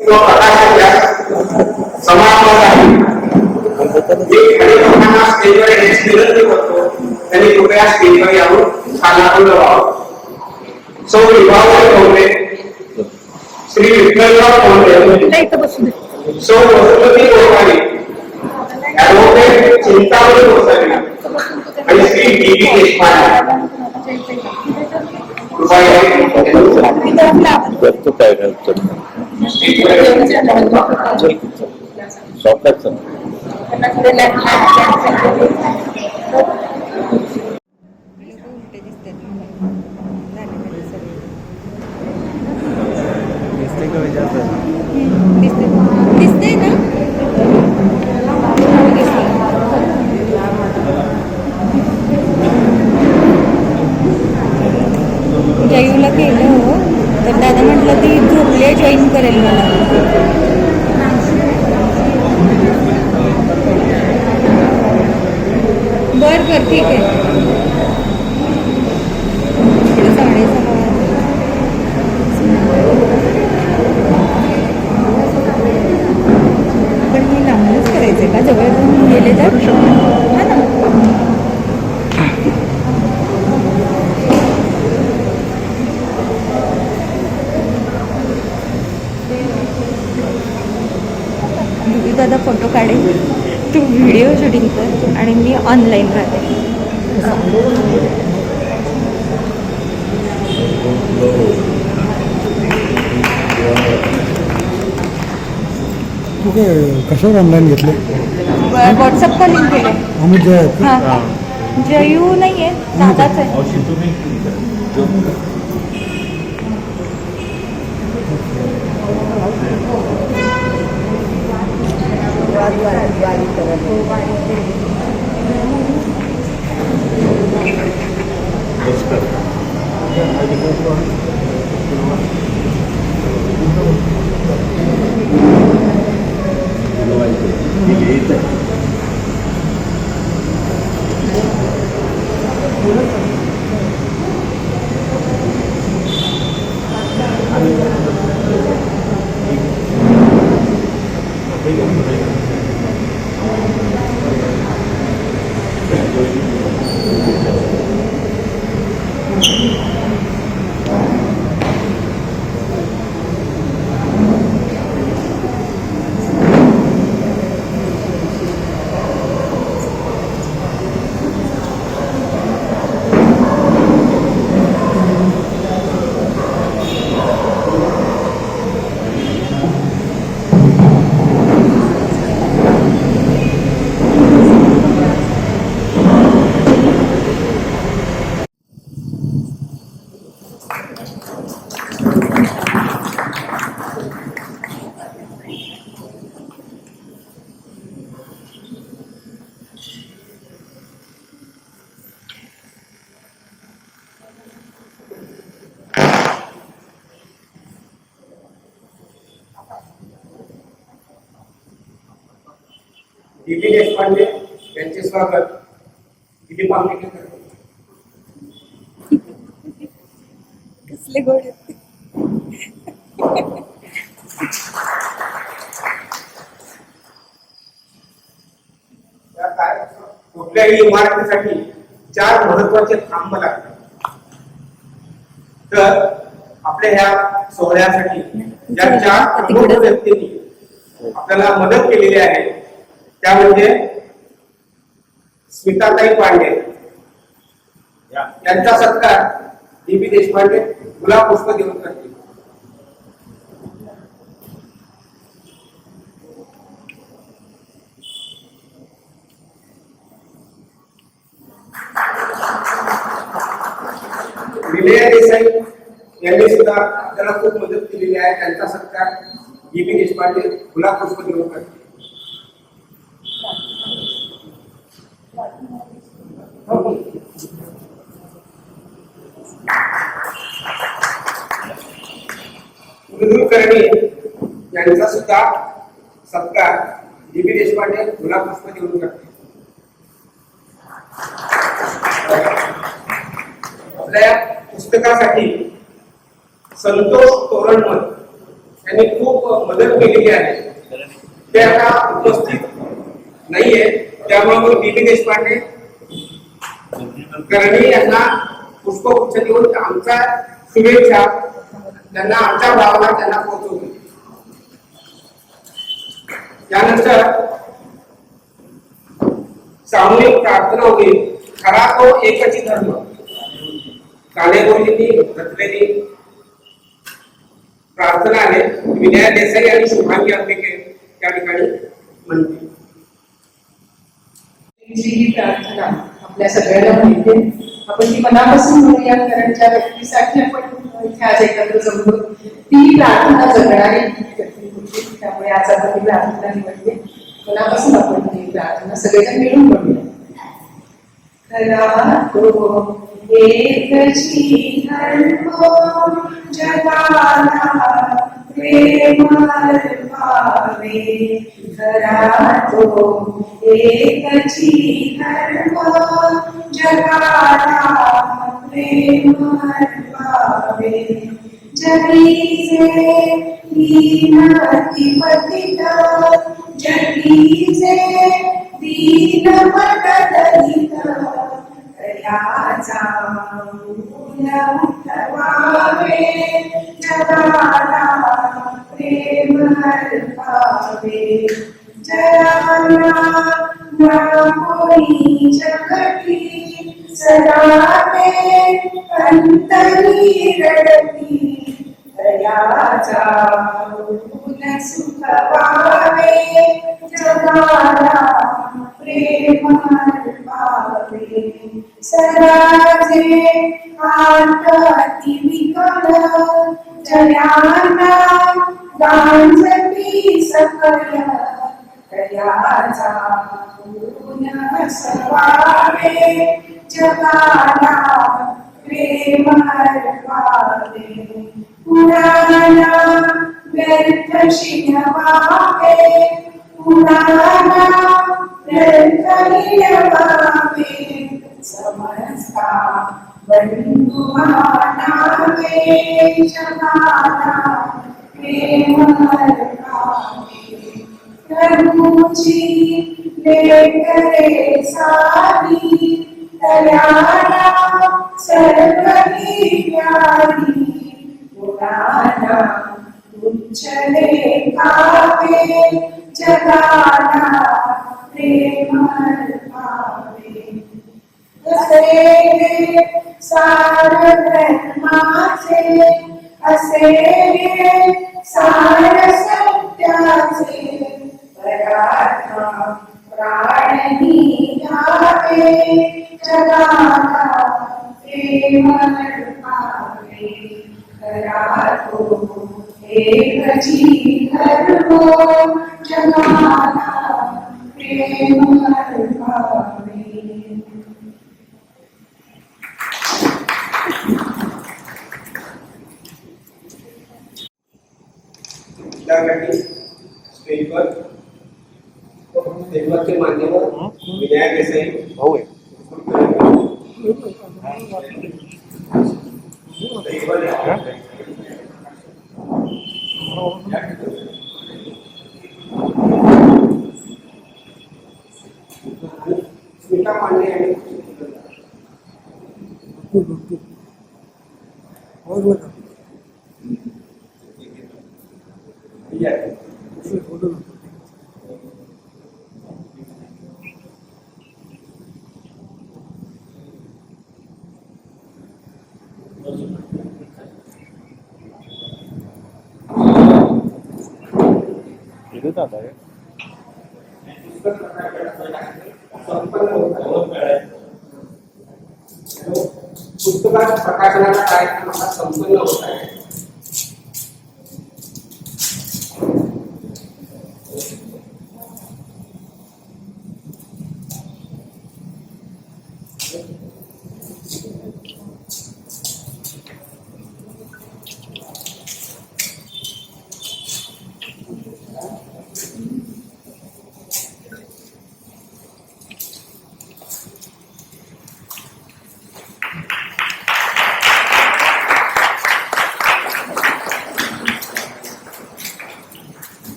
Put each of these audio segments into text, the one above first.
किंवा प्रकाशाच्या समानता आहे. एक आणि लोकांना स्टेजवर येण्याची विनंती करतो त्यांनी कृपया स्टेजवर यावं स्थानापन्न व्हावं. सौ विभावरी ठोंबरे, श्री विठ्ठलराव ठोंबरे, सौ वसुमती गोसावी, ॲडव्होकेट चिंतामणी गोसावी आणि श्री डी बी देशपांडे करतो काय करतो सॉफ्टवेअर दिसते ना जयूला केलं हो तर दादा म्हटलं ती झोपले जॉईन करेल मला. बर बर ठीक आहे. इकडे 6:30 पण मी लांबच करायचंय का जवळ गेले तर हा ना. दादा फोटो काढेल तू व्हिडिओ शूटिंग कर आणि मी ऑनलाईन राहते. तू काय कशावर ऑनलाईन घेतले? व्हॉट्सअप कॉलिंग केले. अमित जय आहेत का? हां जयू नाही आहे दादाच आहे. डी बी देशपांडे यांचे स्वागत दिलीप आंबेडकर करतो. कसले गोड आहेत. कुठल्याही इमारतीसाठी 4 महत्वाचे खांब लागतात. तर आपल्या ह्या सोहळ्यासाठी ज्या 4 प्रमुख व्यक्तींनी आपल्याला मदत केलेली आहे त्या म्हणजे स्मिताताई पांडे यांचा सत्कार डी बी देशपांडे गुलाब पुष्प देऊन करतील. विनय देसाई यांनी सुद्धा आपल्याला खूप मदत केलेली आहे त्यांचा सत्कार डी बी देशपांडे गुलाब पुष्प देऊन करतील. कुलकर्णी यांचा सुद्धा सत्कार डी बी देशपांडे गुलाब पुष्प देऊन करते. आपल्या पुस्तकासाठी संतोष तोरणमल त्यांनी खूप मदत केलेली आहे. ते आता उपस्थित नाहीये, त्यामुळे मग बीबी देशपांडे करणी यांना पुष्पगुच्छ देऊन आमच्या शुभेच्छा त्यांना, आमच्या भावना त्यांना पोहोचवतो. त्यानंतर सामूहिक प्रार्थना होईल. खरा तो एकच धर्म, कालेगुरुजींनी रचलेली प्रार्थना आहे. विनय देसाई आणि शुभांगी अंबिके त्या ठिकाणी म्हणते. ही प्रार्थना आपल्या सगळ्यांना माहिती आहे. आपण ती मनापासून म्हणूया, कारण ज्या व्यक्तीसाठी आपण इथे आज एकत्र जमलो ती प्रार्थना जगणारी व्यक्ती होती. त्यामुळे आज आपण ती प्रार्थना निवडली. मनापासून आपण ती प्रार्थना सगळेजण मिळून म्हणूया. खरा तो एकची धर्म जगाला प्रेम भावे. खरा तो एकची धर्म जगाला प्रेम भावे. जगीचे दीनती पतित, जगीचे दीन पटदलित, दयाचा मूल उठवावे. जगाला प्रेम भावे. जगाला कोणी जगती सदाते अंतरी रडती. दयाचा मूल सुखवावे. जगाला प्रेम भावे. सदाचे आरती विकल, जयांना गांजती सकल. दयाचा मूल सवावे. जगाला प्रेम भावे. पुराणा व्यर्थ शिनवावे. पुराणा व्यर्थ हिरवावे. समजता बंधू मानावे. जगाला प्रेम भावे. प्रभूची लेकरे सारी, दयाला सर्वही प्यारी. पुराणा उच्चले कावे. जगाला प्रेम भावे. असे सार धर्माचे, असे सार सत्याचे. परार्थ प्राणी घ्यावे. जगाला प्रेम भावे. खरा तो एकची धर्म जगाला प्रेम भावे. त्यासाठी स्टेजवरचे मान्यवर विनय देसाई भाऊ आहे. स्मिता पांडे आणि पुस्तकात प्रकाशनाचा कार्यक्रम आता संपन्न होत आहे.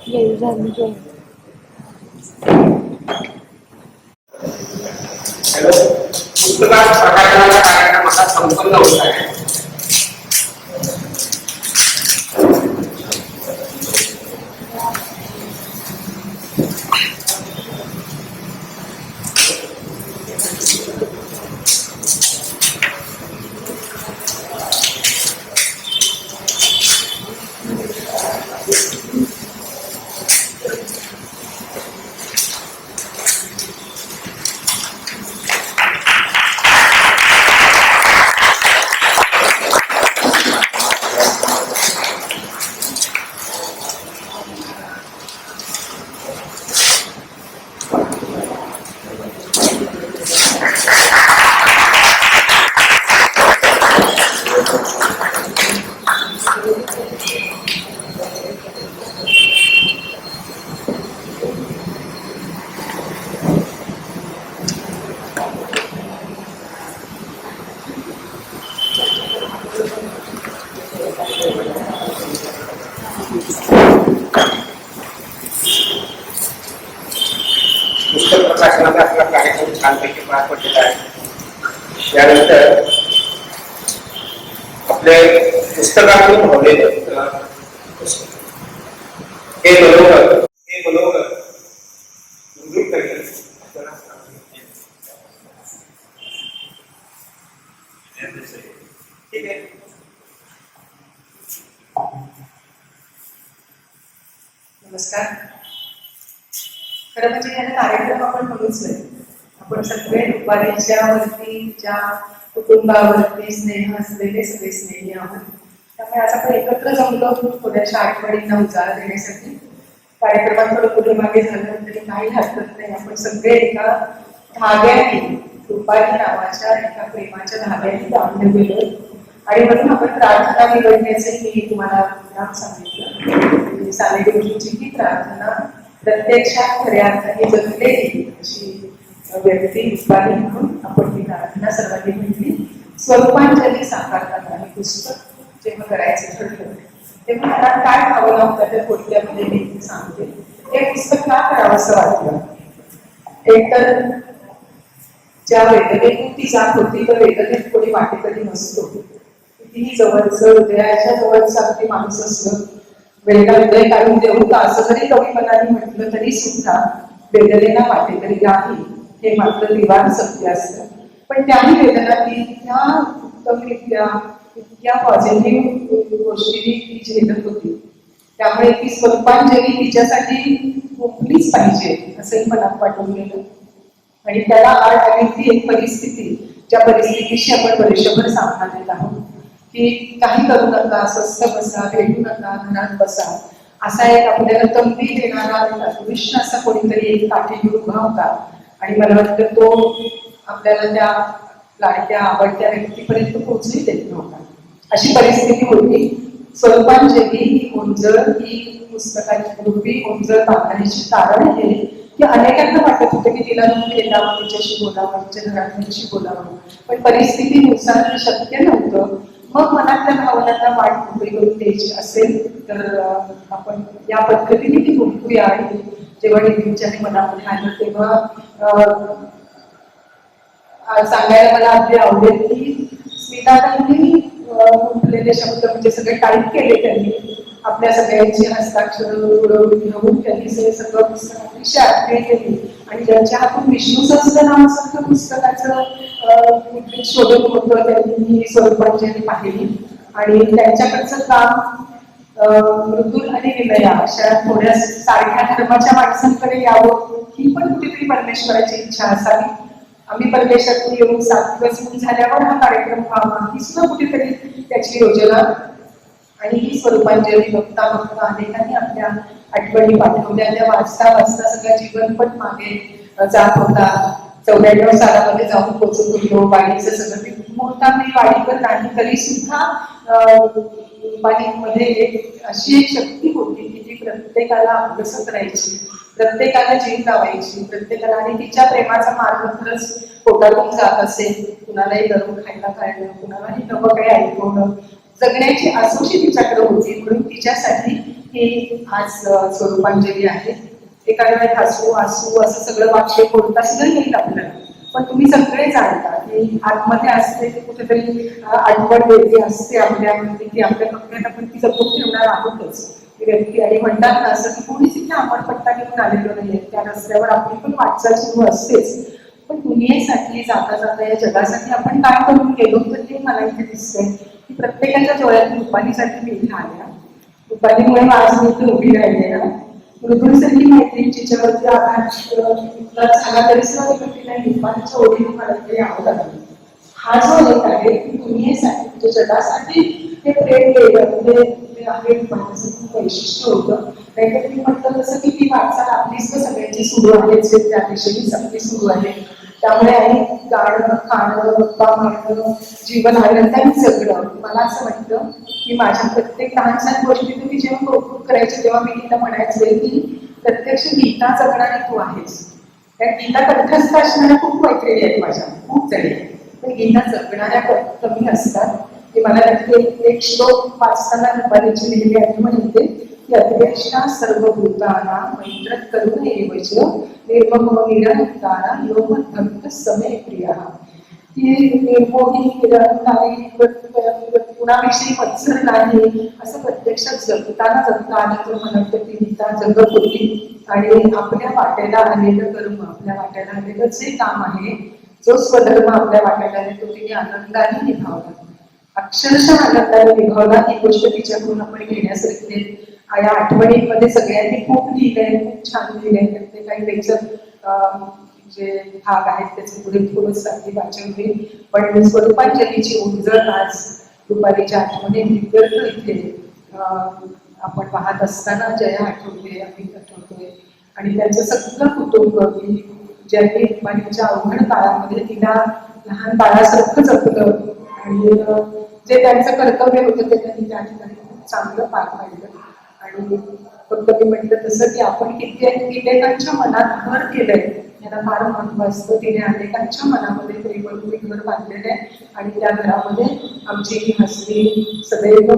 येईल झाली जॉईन. हॅलो, पुस्तकात प्रकाशनाचा कार्यक्रम आता संपन्न होत आहे. पुस्तक प्रकाशनाचा आपला कार्यक्रम छानपैकी पार पडलेला आहे. यानंतर आपले पुस्तकातून भावलेले हे मनोहर ठीक आहे. नमस्कार. खरं म्हणजे याला कार्यक्रम आपण म्हणूच नाही. आपण सगळे रुपालीच्या वरती, ज्या कुटुंबावरती स्नेह असलेले सगळे स्नेही आहोत. त्यामुळे आज आपण एकत्र जमलो थोड्याशा आठवणींना उजाळा देण्यासाठी. कार्यक्रमात थोडं पुढे मागे झालं तरी काही हरकत नाही. आपण सगळे एका धाग्याने, रुपाली नावाच्या एका प्रेमाच्या धाग्याने बांधले गेलो. आणि म्हणून आपण प्रार्थना निवडण्याचे मी तुम्हाला नाम सांगितलं. सानेगुरुजींची ही प्रार्थना प्रत्यक्षात खऱ्या अर्थाने जगलेली अशी व्यक्ती रुपाली म्हणून आपण ही प्रार्थना सर्वांनी म्हटली. स्वरूपांजली साकारताना हे पुस्तक जेव्हा करायचं ठरलं तेव्हा मला काय भावना होत्या त्या थोडक्यामध्ये मी सांगते. हे पुस्तक का करावं असं वाटलं. एकतर ज्या वेदनेतून ती जात होती तर वेदनेत कोणी वाटेकरी नसतो. कितीही जवळचं, हृदयाच्या जवळचं अगदी माणूस असलं, वेगळा हृदय काढून देऊ का असं जरी कवीपणाने म्हटलं तरी सुद्धा वेदनेला वाटेकरी नाही हे मात्र दिवाण सत्य असतं. पण त्याही वेदना ती इतक्या उत्तमरित्या, इतक्या पॉझिटिव्ह गोष्टींनी ती झेलत होती. त्यामुळे ती स्वरूपांजली तिच्यासाठी कुठलीच पाहिजे असंही मनात वाटून गेलं. आणि त्याला आड आली ती एक परिस्थिती, ज्या परिस्थितीशी आपण वर्षभर सामना देत आहोत की काही करू नका, स्वस्थ बसा, भेटू नका, घरात बसा, असा एक आपल्याला तंबी देणारा कृष्ण असा कोणीतरी एक काठीवर उभा होता. आणि मला वाटतं तो आपल्याला त्या लाडक्या आवडत्या व्यक्तीपर्यंत पोहोचली देत नव्हता. अशी परिस्थिती होती. स्वरूपांजली ही ओंजळ, ही पुस्तकाची रूपी ओंजळ बांधण्याची कारण हे की अनेकांना वाटत होतं की तिला भेटावं, तिच्याशी बोलावं, तिच्या घरातल्यांशी बोलावं, पण परिस्थितीनुसार शक्य नव्हतं. मग मनातल्या भावनांना वाट मोकळी करून द्यायची असेल तर आपण या पद्धतीने ती गुंतूया. आणि जेव्हा टीव्हीच्या मनामध्ये आलं तेव्हा सांगायला मला अगदी आवडेल की स्मिताताईंनी गुंतलेले शब्द म्हणजे सगळे टाईप केले त्यांनी. आपल्या सगळ्यांची हस्ताक्षर घेऊन त्यांनी सगळं पुस्तक अतिशय आठवण केली. आणि ज्यांच्या हातून विष्णू सहस्त्रनामासारखं पुस्तकाचं शोधन होतं त्यांनी स्वरूपांजली पाहिली. आणि त्यांच्याकडचं काम मृदुल आणि विनया अशा थोड्या सारख्या धर्माच्या माणसांकडे यावं ही पण कुठेतरी परमेश्वराची इच्छा असावी. आम्ही परदेशातून येऊन 7 दिवस झाल्यावर हा कार्यक्रम व्हावा ही सुद्धा कुठेतरी त्याची योजना. आणि ही स्वरूपांजली बघता बघता अनेकांनी आपल्या आठवणी पाठवल्या. त्या वाचता वाचता सगळ्या जीवनपट मागे जात होता. 94 सालामध्ये जाऊन पोहोचत होतो. वाडीचं सगळं ते मोठा मी वाडीकर नाही तरी सुद्धा वाडीमध्ये एक अशी एक शक्ती होती की ती प्रत्येकाला अभ्यासत राहायची, प्रत्येकाला जीव लावायची, प्रत्येकाला. आणि तिच्या प्रेमाचा मार्ग खरंच पोटातून जात असेल. कुणालाही गरम खायला खायला, कुणालाही नवं काही ऐकवणं, जगण्याची आसोशी तिच्याकडे होती. म्हणून तिच्यासाठी हे आज स्वरूपांजली आहे. एका वेळेत हसू हसू असं सगळं वाक्य बोलता सुद्धा येईल आपल्याला, पण तुम्ही सगळे जाणता की आतमध्ये असते की कुठेतरी आठवण वेगळी असते आपल्यामध्ये, की आपल्या कपड्यात आपण ती जपून ठेवणार आहोतच ती व्यक्ती. आणि म्हणतात ना असं की कोणीच इथे आंबटपट्टा घेऊन आलेलो नाहीये, त्या रस्त्यावर आपली पण वाटचाल सुरू असतेच. पण दुनियेसाठी जाता जाता या जगासाठी आपण काय करून गेलो तर ते मला इथे दिसतंय की प्रत्येकाच्या डोळ्यात रुपालीसाठी मी इथे आल्या. रुपालीमुळे आज मी इथे उभी राहिली ना. मृदुलसारखी मैत्रीण जिच्यावरती आधार झाला तरी सुद्धा रुपालीच्या ओढीने मला इथे यावं लागलं. हा जो एक आहे की दुनियेसाठी म्हणजे जगासाठी ते प्रेम केलं ते आहे रुपालीचं खूप वैशिष्ट्य होतं. नाहीतर मी म्हटलं तसं की ती वाटचाल आपलीच तर सगळ्यांची सुरू आहेच, त्या दिशेने आपली सुरू आहे. त्यामुळे आणि गाणं खाणं गप्पा मारणं जीवन आनंदाने जगणं, मला असं वाटतं की माझ्या प्रत्येक लहान सहान गोष्टी तुम्ही जेव्हा कौतुक करायचे तेव्हा मी तिला म्हणायचे की प्रत्यक्ष गीता जगणारी तू आहेस. त्या गीता कंठस्थ असणाऱ्या खूप मैत्रिणी आहेत माझ्या, खूप जणी, पण गीता जगणाऱ्या कमी असतात. की मला त्यातले एक श्लोक वाचताना रुपालीची लिहिलेली आठवण येते की अध्यक्षा सर्वभूताना मैत्र करुण एवच निर्ममो निरंकारा योगभक्त समय प्रिया. ती निर्मोही निरंकारी कुणाविषयी मत्सर नाही असं प्रत्यक्षात जगताना जगता आलं तर मला वाटतं ती गीता जगत होती. आणि आपल्या वाट्याला आलेलं कर्म, आपल्या वाट्याला आलेलं जे काम आहे, जो स्वधर्म आपल्या वाट्याला आले तो तिने आनंदाने निभावला, अक्षरशः आनंदाने निभावला. ही गोष्ट तिच्याकडून आपण घेण्यासारखी. या आठवणींमध्ये सगळ्यांनी खूप लिहिलंय, खूप छान लिहिलंय. त्यातले काही लेखक जे भाग आहेत त्याचे पुढे थोडं साठी वाचन होईल. पण स्वरूपांजलीची उंजळ आज रुपालीच्या आठवणी विद्यार्थ इथे आपण पाहत असताना जया आठवते, अमित आठवतोय आणि त्यांचं सगळं कुटुंब की ज्यांनी रुपालीच्या अवघड काळामध्ये तिला लहान बाळासारखं जपलं आणि जे त्यांचं कर्तव्य होतं ते त्यांनी त्या ठिकाणी खूप चांगलं पार पाडलं. आणि फक्त मी म्हटलं तसं की आपण कित्येकांच्या मनात घर केलंय याला फार महत्व असतं. तिने अनेकांच्या मनामध्ये प्रेमरूपी घर बांधलेलं आहे आणि त्या घरामध्ये आमची ही हसरी सदैव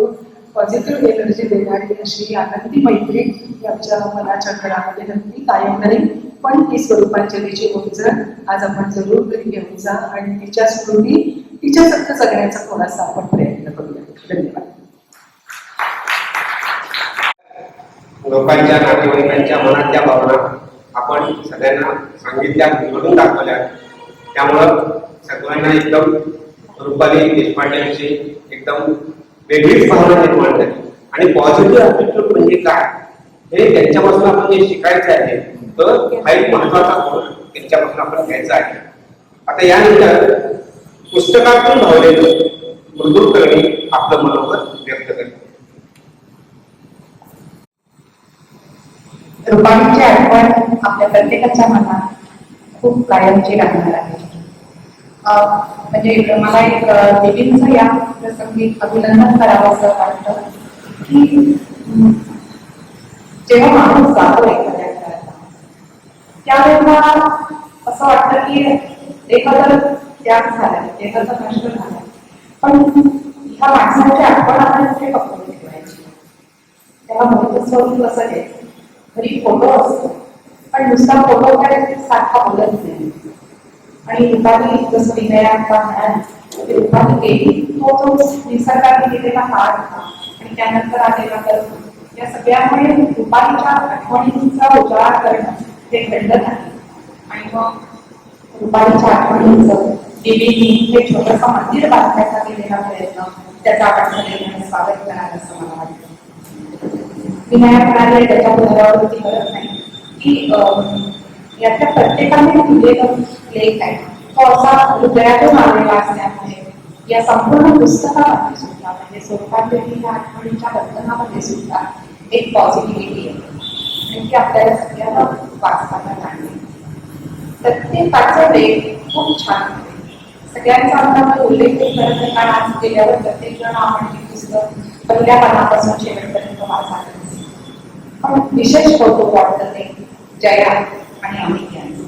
पॉझिटिव्ह एनर्जी देणारी अशी आनंदी मैत्री आमच्या मनाच्या घरामध्ये नक्की कायम राहील. पण ती स्वरूपांजलीची उंजळ आज आपण जरूर घरी घेऊन जा आणि तिच्या स्मृती तिच्यासारखं जगण्याचा थोडासा आपण प्रयत्न करूया. धन्यवाद. लोकांच्या नातेवाईकांच्या मनातल्या भावना आपण सगळ्यांना सांगितल्या, घडून दाखवल्या. त्यामुळं सगळ्यांना एकदम रुपाली देशपांडे यांची एकदम वेगळीच भावना निर्माण झाली. आणि पॉझिटिव्ह ॲटिट्यूड म्हणजे काय हे त्यांच्यापासून आपण जे शिकायचं आहे तर हा एक महत्वाचा गुण त्यांच्यापासून आपण घ्यायचा आहे. आता यानंतर पुस्तकातून भावलेलं मृदुल करणे आपलं मनोगत व्यक्त करते. रुपालीची आठवण आपल्या प्रत्येकाच्या मनात खूप कायमची राहणार आहे. म्हणजे मला एक देवींचं या प्रसंगी अभिनंदन करावं असं वाटतं की जेव्हा माणूस जातो एखाद्या घरात त्यावेळेला असं वाटतं की एखादं त्याग झालाय, एखादं नष्ट झालाय, पण ह्या माणसाची आठवण आपण कुठे पकडून ठेवायची. तेव्हा मृत स्वरूप कसं घ्यायचं. घरी फोटो असतो पण नुसता फोटो काय सारखा बोलत नाही. आणि रुपाली जसं विनयाचा म्हणाल रुपाली गेली तो जो निसर्गाने दिलेला काळ होता आणि त्यानंतर आलेला कर्म या सगळ्यामुळे रुपालीच्या आठवणींचा उजाळा करणं हे घडलं नाही. आणि मग रुपालीच्या आठवणींचं देवींनी हे छोटंसं मंदिर बांधण्याचा केलेला प्रयत्न त्याचा आपण सगळ्यांनी स्वागत करायला असं मला वाटतं. विनायक म्हणाले त्याच्या पुनरावृत्ती करत नाही की याच्या प्रत्येकाने दिलेलं लेख आहे तो असा हृदयातून आलेला असल्यामुळे या संपूर्ण पुस्तकामध्ये सुद्धा म्हणजे स्वरूपांजली या आठवणीच्या वर्तनामध्ये सुद्धा एक पॉझिटिव्हिटी आहे आणि ती आपल्याला सगळ्यांना वाचताना जाणली. प्रत्येकाचं लेख खूप छान आहे. सगळ्यांचा आपण उल्लेख करत नाही कारण आज गेल्यावर प्रत्येक जण आपण ही पुस्तक पहिल्या पानापासून शेवटपर्यंत वाचायला. पण विशेष कौतुक वाटतं ते जया आणि अमित यांचं.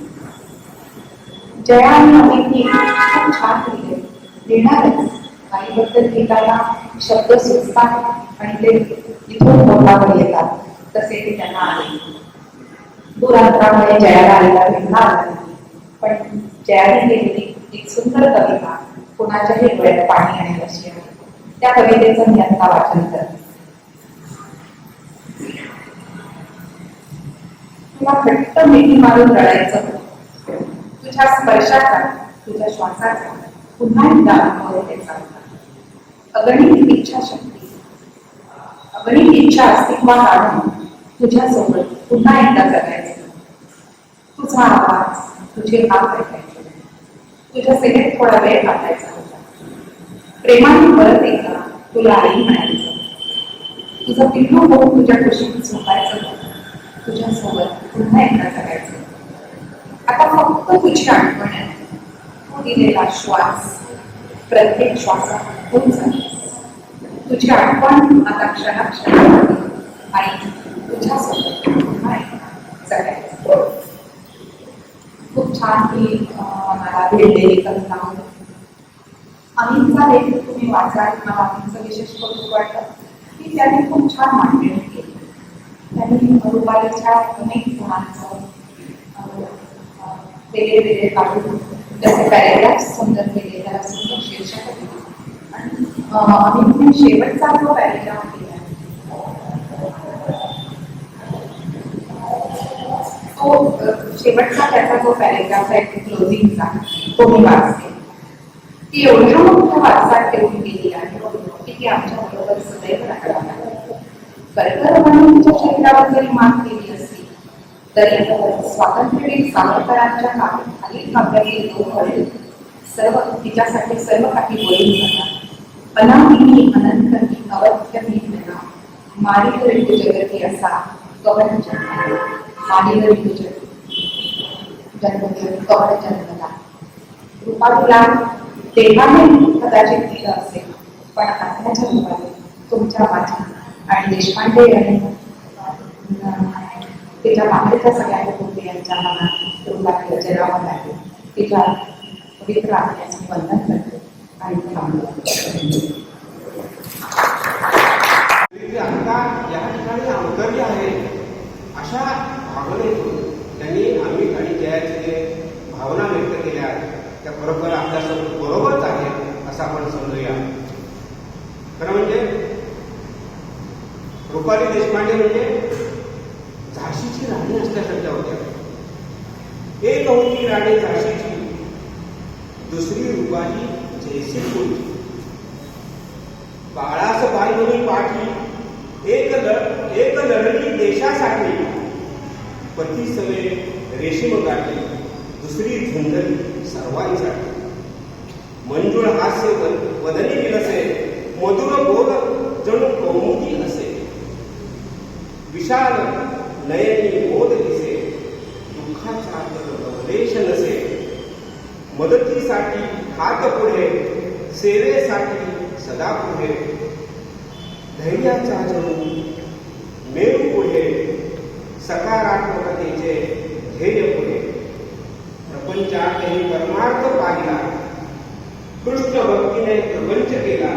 जया आणि अमितनी खूप छान लिहिले. लिहिणारच काही बद्दल लिहिताना शब्द सुचतात आणि ते इथून मोठावर येतात तसे ते त्यांना आले. दूरांतरामुळे जयाला आलेला भेटला आला नाही. पण जयाने केलेली एक सुंदर कविता कोणाच्याही डोळ्यात पाणी आणेल अशी आहे. त्या कवितेचं मी आता वाचन करते. तुला घट्ट मिठी मारून रडायचं, तुझ्या स्पर्शाचा, तुझ्या श्वासाचा पुन्हा एकदा अनुभव घ्यायचा होता. अगणित इच्छाशक्ती, अगणित इच्छा अस्तित्वात आणून तुझ्यासोबत पुन्हा एकदा जगायचं. तुझा आवाज, तुझे हात ऐकायचे, तुझ्या सेवेत थोडा वेळ काढायचा होता. प्रेमाने परत एकदा तुला आई म्हणायचं, तुझं पिल्लू होऊन तुझ्या कुशीत झोपायचं होतं. तुझ्यासोबत पुन्हा एकदा जगायचं. आता फक्त तुझी आठवण आहे. तू दिलेला श्वास प्रत्येक श्वासात होऊन जाते. तुझी आठवण आता क्षणाक्षणी आई तुझ्यासोबत पुन्हा एकदा जगायचं. खूप छान ही मला भेटलेली कविता. अमितचा लेख तुम्ही वाचाल. मला अमितचं विशेष कौतुक वाटतं की त्याने खूप छान मांडणी केली. त्यांनी रुपालीच्या अनेक गुणांचं वेगळे काढून त्याचे पॅरेग्राफ सुंदर केले, त्याला सुंदर शीर्षक दिली. आणि अमितने शेवटचा जो पॅरेग्राफ केला तो शेवटचा त्याचा जो पॅरेग्राफ आहे क्लोजिंगचा तो मी वाचते. ती एवढ्या मोठ्या वाचनात ठेवून गेली आहे की ती आमच्या बरोबर सदैव राहणार. कर्करोगाने तिच्या शरीरावर जरी मात केली असती तरी स्वातंत्र्यवीर सावरकरांच्या खालील काव्यातील दोन वडील सर्व तिच्यासाठी सर्व काही बोलून जातात. अनामिनी अनंतनी अवध्य मी म्हणा मारिल ऋतू जगती असा कवड जन्मला. मारिल ऋतू जन्मदेव कवड जन्मला. रूपालीला देहाने कदाचित दिलं असेल पण आत्म्याच्या रूपाने तुमच्या माझ्या आणि देशपांडे आणि तिच्या बाहेरच्या सगळ्या कुटुंबियांच्या मनात रूपाली रचनावर आहे. तिच्या पवित्र आत्म्याचे वंदन करते आणि थांबतो. आता या ठिकाणी अवतरली आहे अशा भावनेतून त्यांनी अमित आणि जयाचे जे भावना व्यक्त केल्या त्या खरोखर आपल्यासोबत बरोबरच आहेत असं आपण समजूया. खरं म्हणजे रुपाली देशपांडे म्हणजे झाशीची राणी असल्यासारख्या होत्या. एक होती राणी झाशीची, दुसरी रुपाली जयसिंगपूरची. बाळास बाई म्हणून पाठी एक लढली देशासाठी. पती सवे रेशीम गाठी, दुसरी झुंजली सर्वांसाठी. मंजुळ हास्य वदनी विलसे, मधुर बोल जणू कौमुदी असे. विशाल नयनी मोद दिसे, दुःखाचा अवलेश नसे. मदतीसाठी हात पुढे, सेवेसाठी सदा पुढे. धैर्याचा जणू मेरू पुढे, सकारात्मकतेचे ध्येय पुढे. प्रपंचातही परमार्थ पाहिला, कृष्ण भक्तीने प्रपंच केला.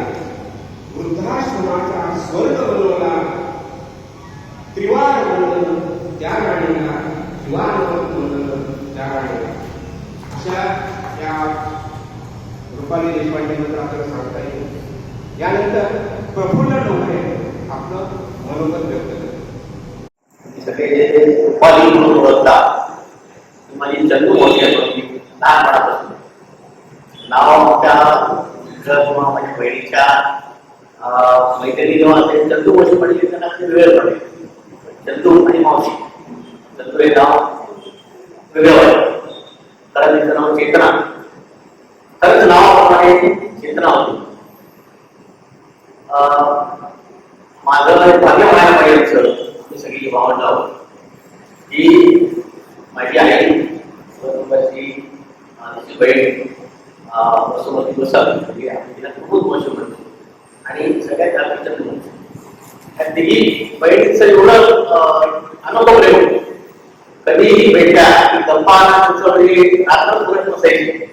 वृद्धाश्रमाचा स्वर्ग बनवला. त्रिवार वंदन त्या राणीला, त्रिवार वंदन त्या राणीला. अशा या रुपाली देशपांडेबद्दल आपल्याला सांगता येईल. यानंतर प्रफुल्ल डोंगरे आपलं मनोगत व्यक्त करतात. सगळे जे रुपाली म्हणून ओळखतात माझी जन्म मोठी आहे. लहानपणापासून नाव त्या किंवा माझ्या बहिणीच्या मैत्रिणी जेव्हा असेल चंदू मोठी म्हणजे त्यांना वेळ पडेल. चंदू आणि मावशी, चंदू हे नाव वेगळं वाटतं कारण तिचं नाव चेतना. खरंच नावाप्रमाणे चेतना होती. माझं भाग्य म्हणायला पाहिजे सगळी भावना आहोत की माझी आई कुटुंबाची बहीण वसुमती गोसावी म्हणजे आम्ही तिला खूप वर्ष म्हणतो आणि सगळ्यात रात्रीच्या दोन त्या तिघी बहिणीचं एवढं अनुभव होतो. कधीही भेटल्या की गप्पा रात्र पुरत नसायची.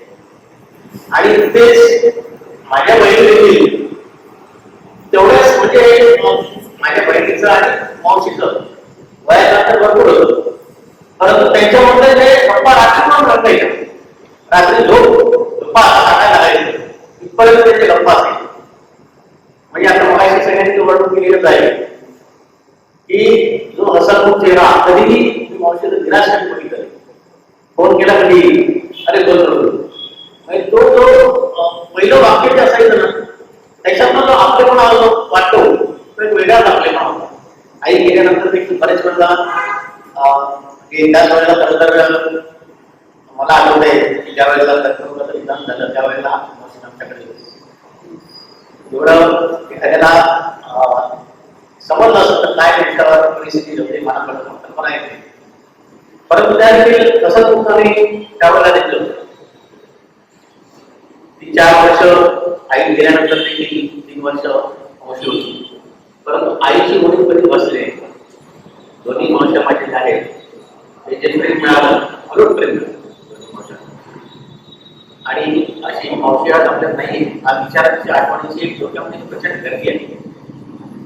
आणि तिथेच माझ्या बहिणी देखील तेवढ्याच म्हणजे माझ्या बहिणीचं आणि मावशीचं वयानंतर भरपूर होतं, परंतु त्यांच्यामध्ये ते गप्पा रात्री पण रंगायच्या. रात्री झोप गप्पा टाकायला लागायचं इथपर्यंत त्याचे गप्पा असायचे. म्हणजे आता मगाशी सगळ्यांनी वर्णन केलेलंच आहे की जो हसतमुख चेहरा कधीही मी मावशीचं निराश बघितलं, फोन केला कधी अरे म्हणजे तो जो पहिलं वाक्य जे असायचं ना त्याच्यातनं जो आपलेपणा वाटतो तो एक वेगळाच आपलेपणा होता. आई गेल्यानंतर देखील बरेच वेळेला त्याच वेळेला खरं तर मला आठवत आहे की ज्या वेळेला लग्नाचं विधान झालं त्यावेळेला आमच्याकडे एवढं एखाद्याला समजलं असतं तर काय त्यांच्यावर परिस्थिती होते मला कल्पना येते. परंतु त्या देखील कसं तुमचं त्यावेळेला देखील होतं. ती 4 वर्ष आई गेल्यानंतर देखील 3 वर्ष मावशी होती, परंतु आईची मुली कधी बसले दोन्ही मावश्या माझे झाले ते जे प्रेम मिळालं अलोट प्रेम मिळालं. आणि अशी मावशी आज आपल्यात नाही. हा विचारांची आठवणीची एक डोक्यामध्ये प्रचंड गर्दी आहे,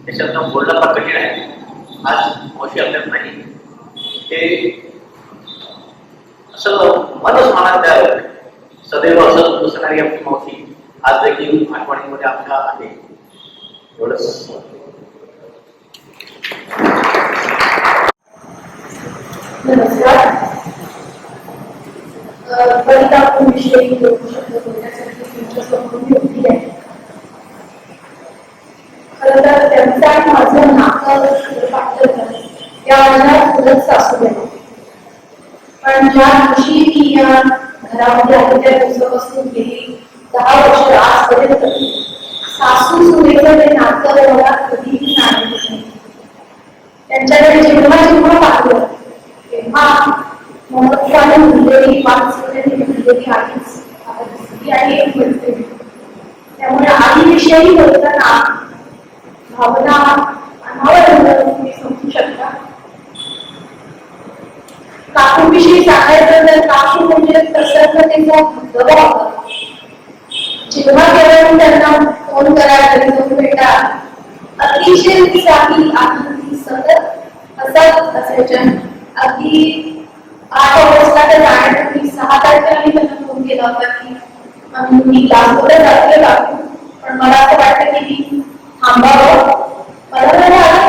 त्याच्यातनं बोलणं फार कठीण आहे. आज मावशी आपल्यात नाही. ते असं मनच मनात द्यावं सदैव असं बसणारी आपली मावशी आज देखील आठवणीमध्ये आमच्या आहे. एवढंच. नमस्कार. परितापविषयी शब्द बोलण्यासाठी तुमच्यासमोर मी उभी आहे. खरं तर त्यांचा आणि माझं नातं पाहिलं त्या माझ्या चुलत सासू आहे. पण ज्या दिवशी मी या घरामध्ये आले त्या दिवसापासून गेली 10 वर्ष आजपर्यंत सासू सुनेचं ते नातं मला कधीही नाही. त्यांच्याकडे जेव्हा जेव्हा पाहिलं तेव्हा महत्वाने म्हणलेली म्हणलेली आधीच आणि एक बोलते. त्यामुळे आईविषयी बोलताना भावना अनावर तुम्ही समजू शकता. काकूविषयी सांगायचं तर काकू म्हणजे प्रसन्नतेचा धबधबा होता. जेव्हा केव्हा त्यांना फोन करायला जाऊन भेटा अतिशय उत्साही आनंदी सतत असत असायच्या. अगदी 8 ऑगस्टला तर जाण्यापूर्वी 6 तारखेला मी त्यांना फोन केला होता की मी क्लासमध्ये जाते काकू, पण मला असं वाटतं की मी थांबावं. मला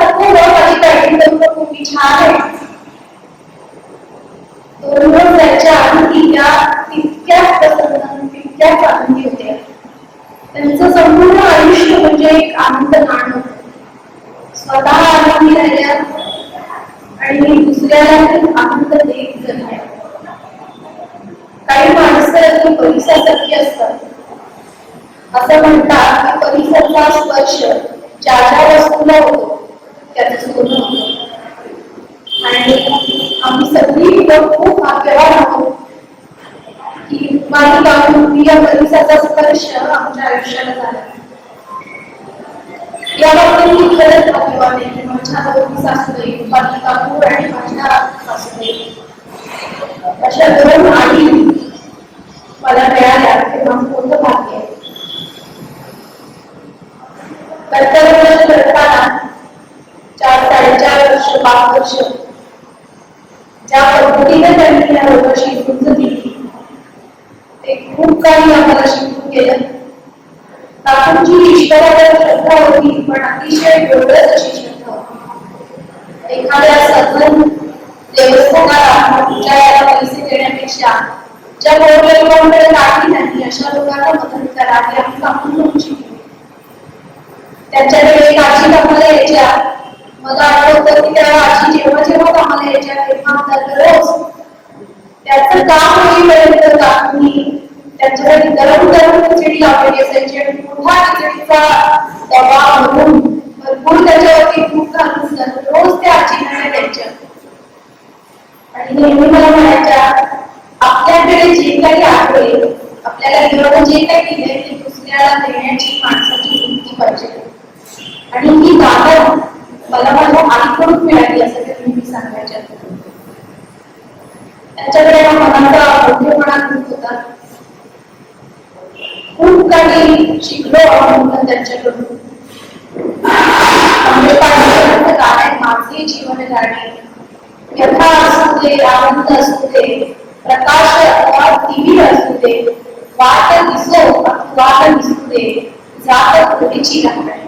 नको माझी बॅटिंग करून खूप छान आहे. 2 रोज जायच्या आधी त्या तितक्याच प्रसन्न तितक्याच आनंदी होत्या. त्यांचं संपूर्ण आयुष्य म्हणजे एक आनंद नाण होतं. स्वतः आनंदी राहिल्या आणि दुसऱ्याला आनंद देत जगल्या. काही माणसं परिसासारखी असतात. असं म्हणतात की परिसरचा स्पर्श ज्या ज्या वस्तूला होतो त्याचं सोनं होतं. आणि आम्ही सगळी खूप भाग्यवान आहोत की माझी काकू या परिसराचा स्पर्श आमच्या आयुष्याला झाला. या बाबतीत मी खरंच भाग्यवान आहे की माझ्या दोन्ही सासूबाई माझी काकू आणि माझ्या सासूबाई अशा 2 आई मला मिळाल्या हे माझं मोठं भाग्य आहे. कर्तव्य करताना 4-4.5 वर्ष 5 वर्ष ज्या पद्धतीने त्यांनी या रोगाशी झुंज दिली ते खूप काही आम्हाला शिकून गेलं. काकूंची ईश्वरावर श्रद्धा होती, पण अतिशय वेगळच अशी श्रद्धा होती. एखाद्या सधन देवस्थानाला पूजाला पैसे देण्यापेक्षा ज्या लोकांकडे काही नाही अशा लोकांना मदत करा ही आम्ही काकूंकडून शिकलो. त्यांच्याकडे एक आजी कामाला यायच्या. मला आठवतं की त्या आजी जेव्हा जेव्हा कामाला यायच्या तेव्हा दररोज त्याचं काम होईपर्यंत काकूंनी त्यांच्यासाठी गरम गरम खिचडी लावलेली असायची आणि पुन्हा खिचडीचा डबा भरून भरपूर त्याच्यावरती तूप घालून रोज त्या आजीला द्यायच्या. आणि नेहमी मला म्हणायच्या आपल्याकडे जे काही आहे आपल्याला देवाने जे काही दिले ते दुसऱ्याला देण्याची माणसाची वृत्ती पाहिजे. आणि ही दादा मला माझ्या आईकडून मिळाली असं ते नेहमी सांगायच्या. त्यांच्याकडे मनाचा मोठेपणा खूप होता. खूप काही शिकलो आपण त्यांच्याकडून. दे, आनंद असू दे, प्रकाश अथवा टीव्ही असू दे, वाट दिसो वाट दिसू दे, जात खोलीची लागणे.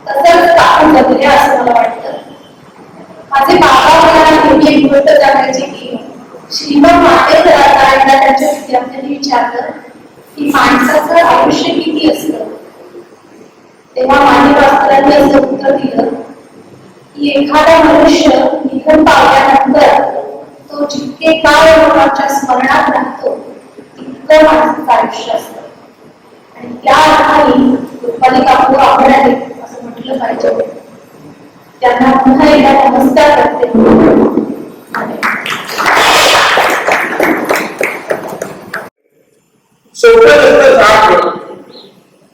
तसंच आपण जगले असं मला वाटतं. माझे बाबा मला नेहमी एक गोष्ट सांगायची की श्रीमंत मातेकरांना एकदा त्यांच्या विद्यार्थ्यांनी विचारलं की माणसाचं आयुष्य किती असतं. तेव्हा मान्यवास्त्रांनी असं उत्तर दिलं की एखादा मनुष्य निधन पावल्यानंतर तो जितके काळ लोकांच्या स्मरणात राहतो तितकं माणसाचं आयुष्य असतं. आणि त्या अर्थाने रुपाली काकू आपण असं म्हटलं पाहिजे. त्यांना पुन्हा एकदा नमस्कार करते.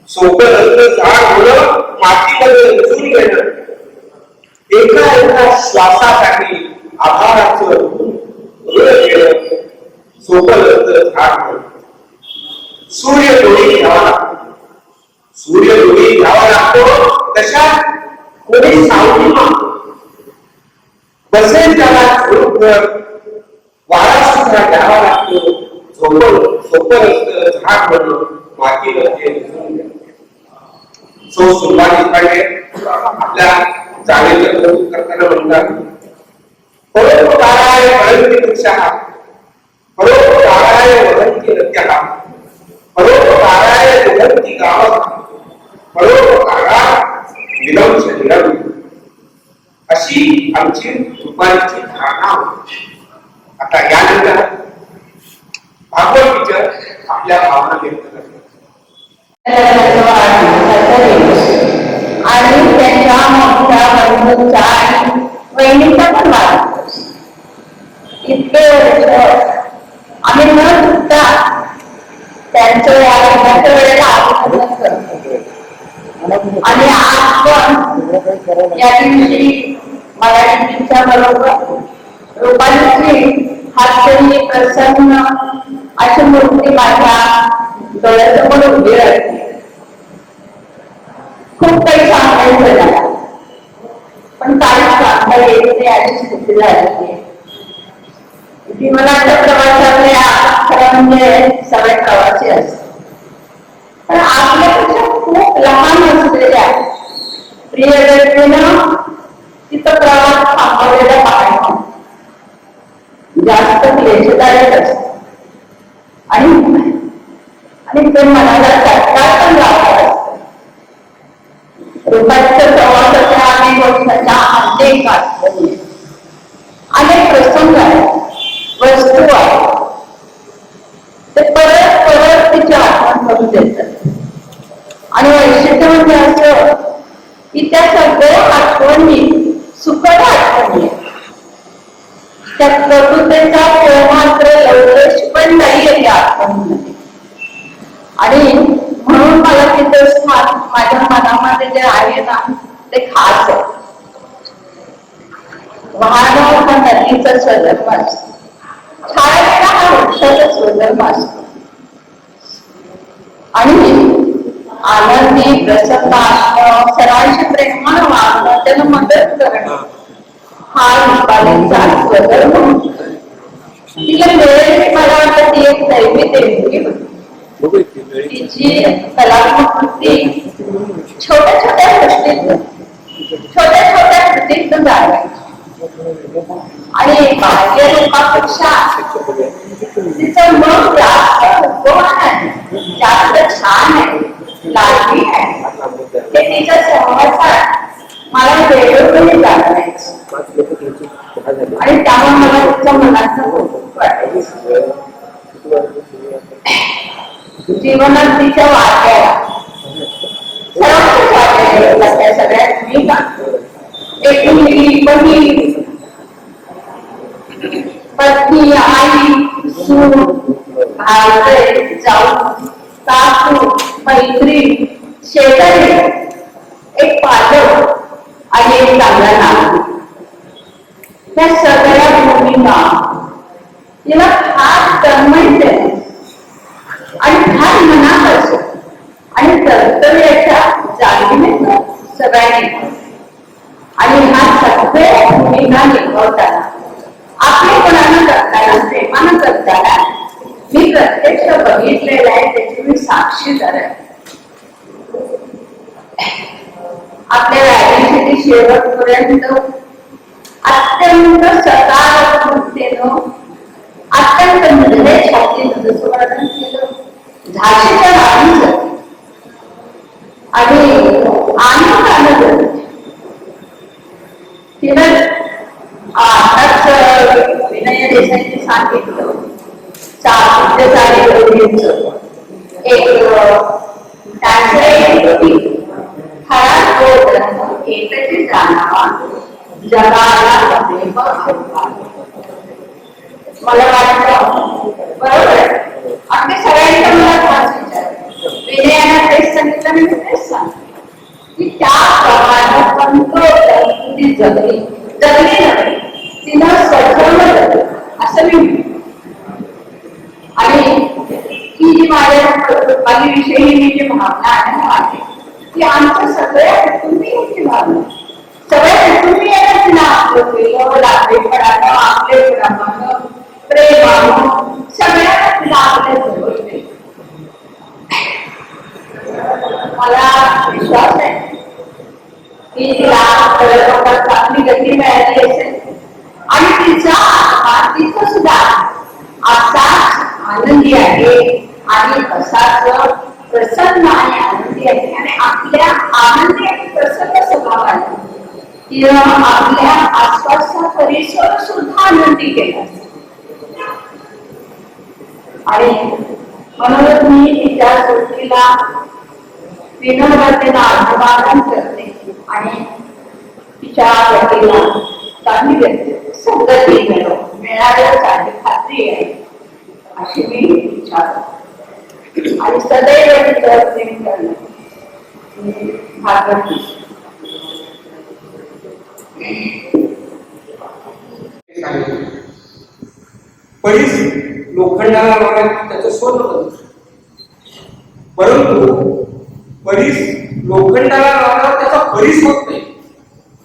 सोबत झाड होणं मातीमध्ये रुजून घेणं, एका एका श्वासासाठी आभाराचं ऋण घेणं सोबत झाड होणं. सूर्य डोळी घ्यावा लागतो. सूर्य डोळी घ्यावा लागतो कशात? कोणी सावली मागतो, बसेल त्याला झोपघर, वारा सुद्धा घ्यावा लागतो. सोपं असतं झाड म्हणून मातीमध्ये रुजून घेणं. सो सुरुवातीकडे आपल्या जाणीचं कौतुक करताना म्हणतात, परोपकाराय वदन्ति पुरुषः, परोपकाराय वदन्ति नद्यः, परोपकाराय वदन्ति गावः, परोपकाराय विलंब शरीरम. अशी आमची रुपालीची धारणा होती. आता यानंतर भागवत टीचर आपल्या भावना व्यक्त करतात. आणि त्यांच्या मोठ्या बंधूंचा आणि बहिणीचा पण वाद. इतके वर्ष आम्ही न चुकता त्यांचं या लग्नाच्या वेळेला अभिनंदन करतो. आणि आज पण या दिवशी मराठीच्या बरोबर रुपालीची हास्यनी प्रसन्न अशी मूर्ती माझ्या डोळ्यासमोर उभी राहते. खूप काही सांगायचं झालं पण काही सांगता येत नाही अशी स्थिती झाली. जीवनाच्या प्रवासातल्या खरं म्हणजे सगळे प्रवासी असतात. पण आपल्यापेक्षा खूप लहान असलेल्या प्रिय व्यक्तीनं तिथं प्रवास थांबवलेला पाहायला जास्त क्लेशदायक असत. आणि ते मनाला चटका पण लागत असत. रुपालीच्या प्रवासाच्या अनेक वर्षाच्या अनेक प्रसंग आहेत, वस्तू आहेत, ते परत परत तिच्या आठवण करून देतात. आणि वैशिष्ट्य म्हणजे असं की त्या सगळ्या आठवणी सुखद आठवणी, त्या प्रकृतीचा मात्र लवलेश पण नाही त्या आठवणीमध्ये. आणि म्हणून मला तिथे स्थान माझ्या मनामध्ये जे आहे ना ते खास आहे. वाहन हा नदीचा स्वधर्म असतो, छाया हा वृक्षाचा स्वधर्म असतो. आणि आनंदी प्रसन्न असणं, सर्वांशी प्रेमानं वागणं, त्यांना मदत करणं हा रुपालीचा स्वधर्म. तिला वेळेची मला वाटतं ती एक दैवी देणगी होती. तिची कलात्मक कृती छोट्या छोट्या गोष्टीत छोट्या छोट्या कृतीत जाणवायची. आणि बाह्य रूपापेक्षा तिचं मन जास्त उपमान आहे, जास्त छान आहे, लाडकी आहे. ते तिच्या सहवासात मला वेगवेगळे जाणवायचं. आणि त्यामुळे मला तिचं मनाचं कौतुक वाटायचं. जीवनात तिच्या वाट्या सर्वांच्याच वाट्या येतात त्या सगळ्यात. मी का एक मुलगी, बहीण, पत्नी, आई, सून, भावजे, जाऊ, काकू, मैत्रीण, शेजारी, एक पालक आणि एक चांगला नाव. त्या सगळ्या भूमिका तिला फार तन्मयते आणि फार मनात असो आणि कर्तव्याच्या जाणीवेने सगळ्यांनी. आणि ह्या सगळ्या भूमिका निभावताना आपल्या करताना प्रेमानं करताना मी प्रत्यक्ष बघितलेलं आहे, त्याची मी साक्षीदार आहे. आपल्या राजनीती शेवटपर्यंत अत्यंत सकारात्मकतेनं अत्यंत निर्णय छातीनं जसं वर्णन केलं झाशीच्या राणीचं आणि आनंदानं तिनं आताच विनय देसाईंनी सांगितलं एक एकची जाणावा जगाला मला वाटतं बरोबर अगदी सगळ्यांच्या मला खास विचार विनयानं तेच सांगितलं मी तेच सांगितलं की त्याप्रमाणे पंतप्रधान जगली नव्हे तिनं सजवलं असं मी म्हणतो. आणि ही जी माझ्या विषयी मी जी भावना आहे ती आमच्या सगळ्या कुटुंबीयांची भावना, सगळ्या कुटुंबीयांना तिला आपलं केलं लाभेपणानं आपलेपणानं प्रेमानं सगळ्यांना तिला आपल्या जवळ केलं. मला विश्वास आहे की तिला खरं चांगली गती मिळाली असेल आणि तिचा आत्मा तिथं सुद्धा असाच आनंदी आहे आणि असाच प्रसन्न आणि आनंदी आहे. आणि आपल्या आनंदी आणि प्रसन्न स्वभावाने तिनं आपल्या आसपासचा परिसर सुद्धा आनंदी केला आणि म्हणूनच मी तिच्या गोष्टीला विनम्रतेला अभिवादन करते आणि तिच्या गतीला चांगली सगळी मिळाल्याच आहे खात्री आहे अशी मी विचारतो आणि सदैव तिच्यावर प्रेम करणं भागवत परीस लोखंडाला लावला त्याचं सोनं बनतं, परंतु परीस लोखंडाला लावल्यावर त्याचा परीस होत नाही.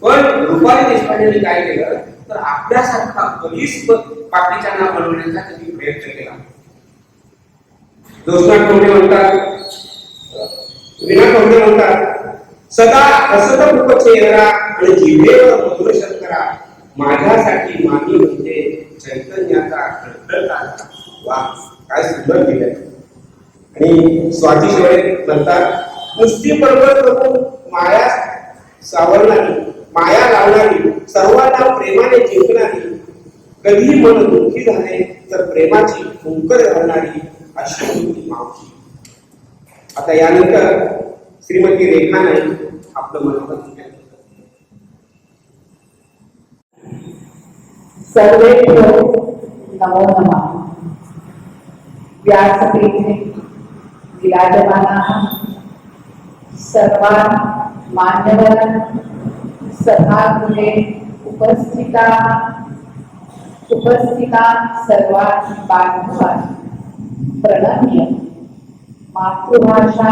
पण रुपाली देशपांडेंनी काय केलं तर आपल्यासारखा परीस बाकीच्यांना बनवण्याचा त्यांनी प्रयत्न केला. जोशना टोंडे म्हणतात, विना टोंडे म्हणतात, सदा हसत मुख चेहरा आणि जिभेवर मधुर शंकरा, माझ्यासाठी मामी म्हणजे चैतन्याचा खळखळता. वा, काय सुंदर दिलंय. आणि स्वाती शिवाय म्हणतात, नुसती पर्वत नको माया सावरणारी, माया लावणारी, सर्वांना प्रेमाने जिंकणारी, कधी मन दुःखी झाले तर प्रेमाची फुंकर घालणारी अशी होती मावशी. आता यानंतर श्रीमती रेखाने आपलं मनोगत केलं. सर्वेभ्यो नमो नमः. व्यासपीठे विराजमानाः सर्वान् मान्यवरान् सभागृहे उपस्थिता सर्वान् बांधवान् प्रणम्य मातृभाषा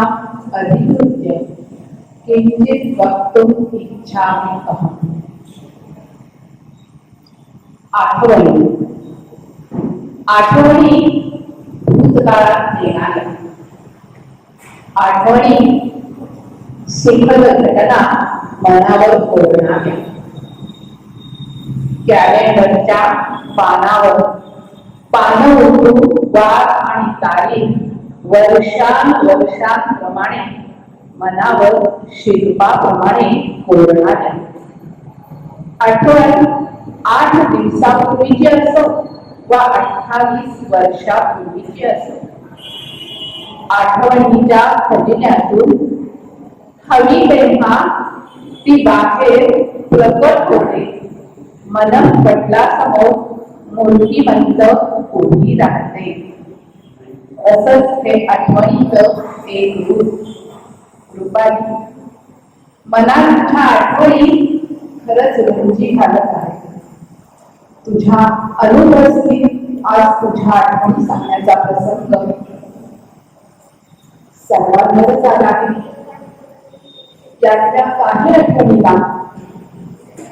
अधिकृत्य किंचित वक्तुम् इच्छामि अहम्. आठवणी भूतकाळात येणाऱ्या, आठवणी सुखद घटना मनावर कोरणाऱ्या, कॅलेंडरच्या पानं उलटून वार आणि तारीख वर्षांप्रमाणे मनावर शिल्पाप्रमाणे कोरणाऱ्या, आठवण 8 दिवसापूर्वीची असो वा 28 वर्षापूर्वीची असो, आठवणीच्या खजिन्यातून हवी तेव्हा ती बाहेर प्रकट होते. मन पटलासमोर मूर्तिमंत उभी राहते. असंच हे आठवणीचं एक रूपाली. मनाच्या आठवणी खरंच रुंजी घालत आहे. तुझ्या अनुपस्थित आज तुझ्या आठवणी सांगण्याचा प्रसंग सर्वांवरच आला आहे. त्यातल्या काही आठवणीला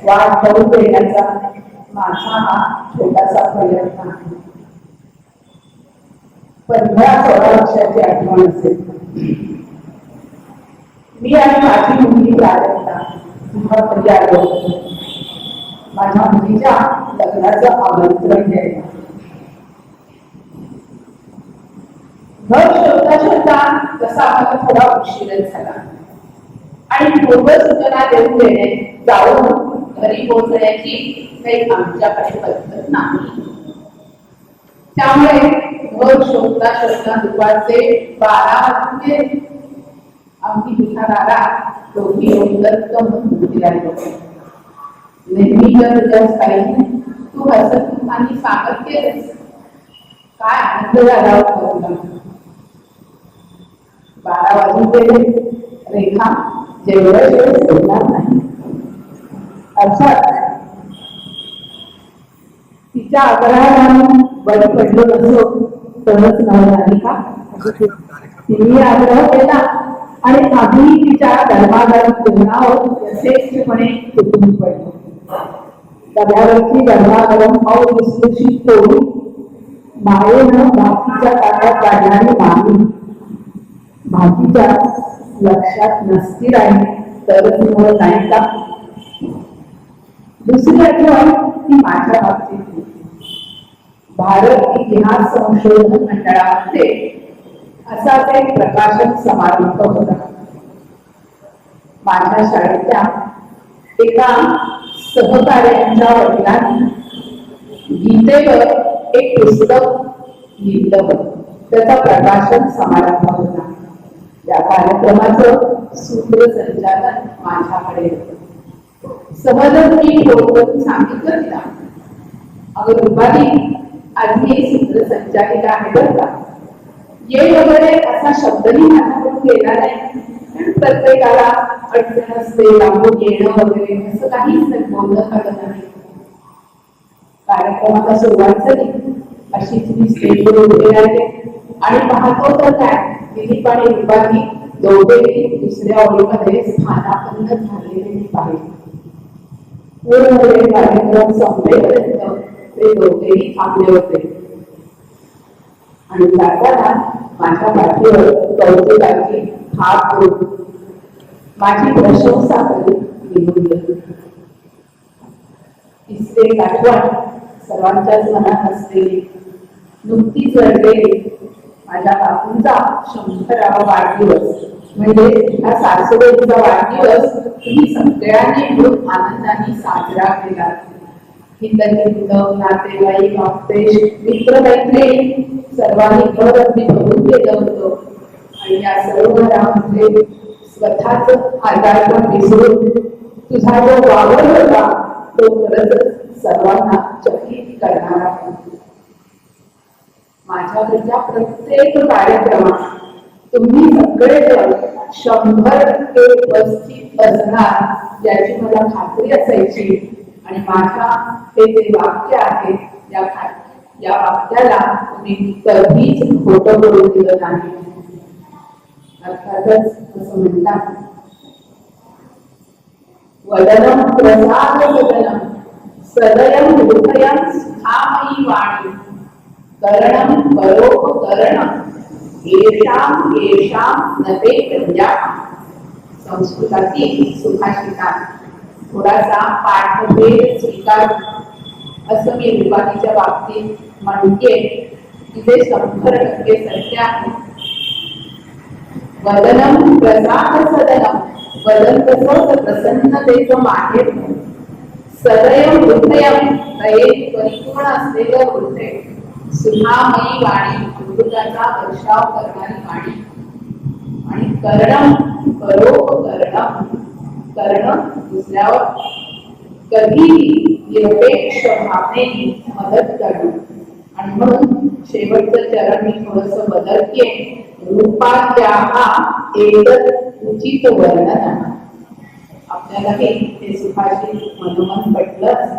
वाट होऊ देण्याचा माझा हा छोटासा प्रयत्न आहे. 15-16 वर्षाची आठवण असेल. मी आणि माझी मुलगी प्राजक्ता घरी आलो माझ्या मुलीच्या लग्नाचं आमंत्रण द्यायला. घर शोधता तसा आम्हाला थोडा उशीरच झाला आणि पूर्वसूचना देऊन देणे जाऊन घरी पोहोचण्याची काही आमच्याकडे पद्धत नाही. त्यामुळे घर शोधता दुपारचे 12 वाजले. आम्ही दुकानाला दोघी दत्त म्हणून फिरायलो. नेहमीच्या तुझ्या स्टाईलने तू हसत आणि स्वागत केलंस. काय आनंद झाला होता. 12 वाजून गेले. रेखा जेवढं सोडणार नाही. अर्थात तिच्या आग्रहाने बळी पडलो नसो तरच नवं का. तिने आग्रह केला आणि आम्ही तिच्या गरमागरम जेवणावर यथेच्छपणे तुटून पडलो. डब्यावरची गरमागरम पाव विसरुशीत पोळी, मायेनं भाजीच्या ताटात काढणारी मामी, भाजीच्या लक्षात नसती राहिली तरच मुळे नाही का. दुसरी आठवण ती माझ्या बाबतीत होती. भारत इतिहास संशोधन मंडळामध्ये असाच एक प्रकाशन समारंभ होता. माझ्या शाळेतल्या एका सहकार्यांच्या वडिलांनी गीतेवर एक पुस्तक लिहिलं होतं. त्याचा प्रकाशन समारंभ होता. या कार्यक्रमाचं सूत्रसंचालन माझ्याकडे होतं. सहजच मी बोलून सांगितलं तिला, अगं रुपाली, आज मी सूत्रसंचालिका आहे बरं का. ये वगैरे असा शब्दही माझ्याकडून गेला नाही. प्रत्येकाला अडचण असते, लांबून येणं वगैरे असं काहीच नाही, बोलणं झालं नाही. कार्यक्रमाला सुरुवात झाली. अशीच मी स्टेजवर उभे राहिले आणि पाहतो तर काय, दिलीप आणि रुपाली दोघेही दुसऱ्या ओळीमध्ये स्थानापन्न झालेले मी पाहिले. पूर्ण कार्यक्रम संपेपर्यंत ते दोघेही थांबले होते आणि जाताना माझ्या पाठीवर कौतुकाची हात ठेवून माझी प्रशंसा करीत निघून गेले. तिसरी आठवण सर्वांच्याच मनात असलेली, नुकतीच घडलेली माझ्या बापूंचा 100वा वाढदिवस, म्हणजे हा सासूबाईंचा वाढदिवस तुम्ही सगळ्यांनी मिळून आनंदाने साजरा केला. हिंदुत्व, नातेवाईक, आपतेश, मित्रमैत्रिणी सर्वांनी घर अगदी भरून गेलं होतं आणि या सर्व घरामध्ये स्वतःच आजारपण विसरून तुझा जो वावर होता तो खरंच सर्वांना चकित करणारा होता. माझ्या घरच्या प्रत्येक कार्यक्रमात तुम्ही सगळेजण 100% उपस्थित असणार याची मला खात्री असायची आणि माझ्या हे जे वाक्य आहे या वाक्याला तुम्ही कधीच खोटं करून दिलं नाही. अर्थातच असं म्हणतात, वदनम प्रसाद सदनम सदयम हृदयम सुखामयी वाणी करणम परोपकरणम येषाम येषाम नते कन्या. संस्कृतातील सुभाषितात थोडासा पाठभेद स्वीकार असं मी रुपालीच्या बाबतीत म्हणते की ते 100% सत्य आहे. वदनम प्रसाद सदनम, वदन कसं प्रसन्नतेचं माहेर, सदयम हृदयम दयेत परिपूर्ण असलेलं हृदय, सुधामयी वाणी अमृताचा वर्षाव करणारी वाणी आणि करणम परोपकरणम, करणं दुसऱ्यावर कधीही निरपेक्ष भावनेने मदत करणं. आणि म्हणून शेवटचं चरण मी थोडस बदलते. रूपाच्या एकच उचित वर्णन. आपल्याला हे सुभाषित मनोमन पटलंच.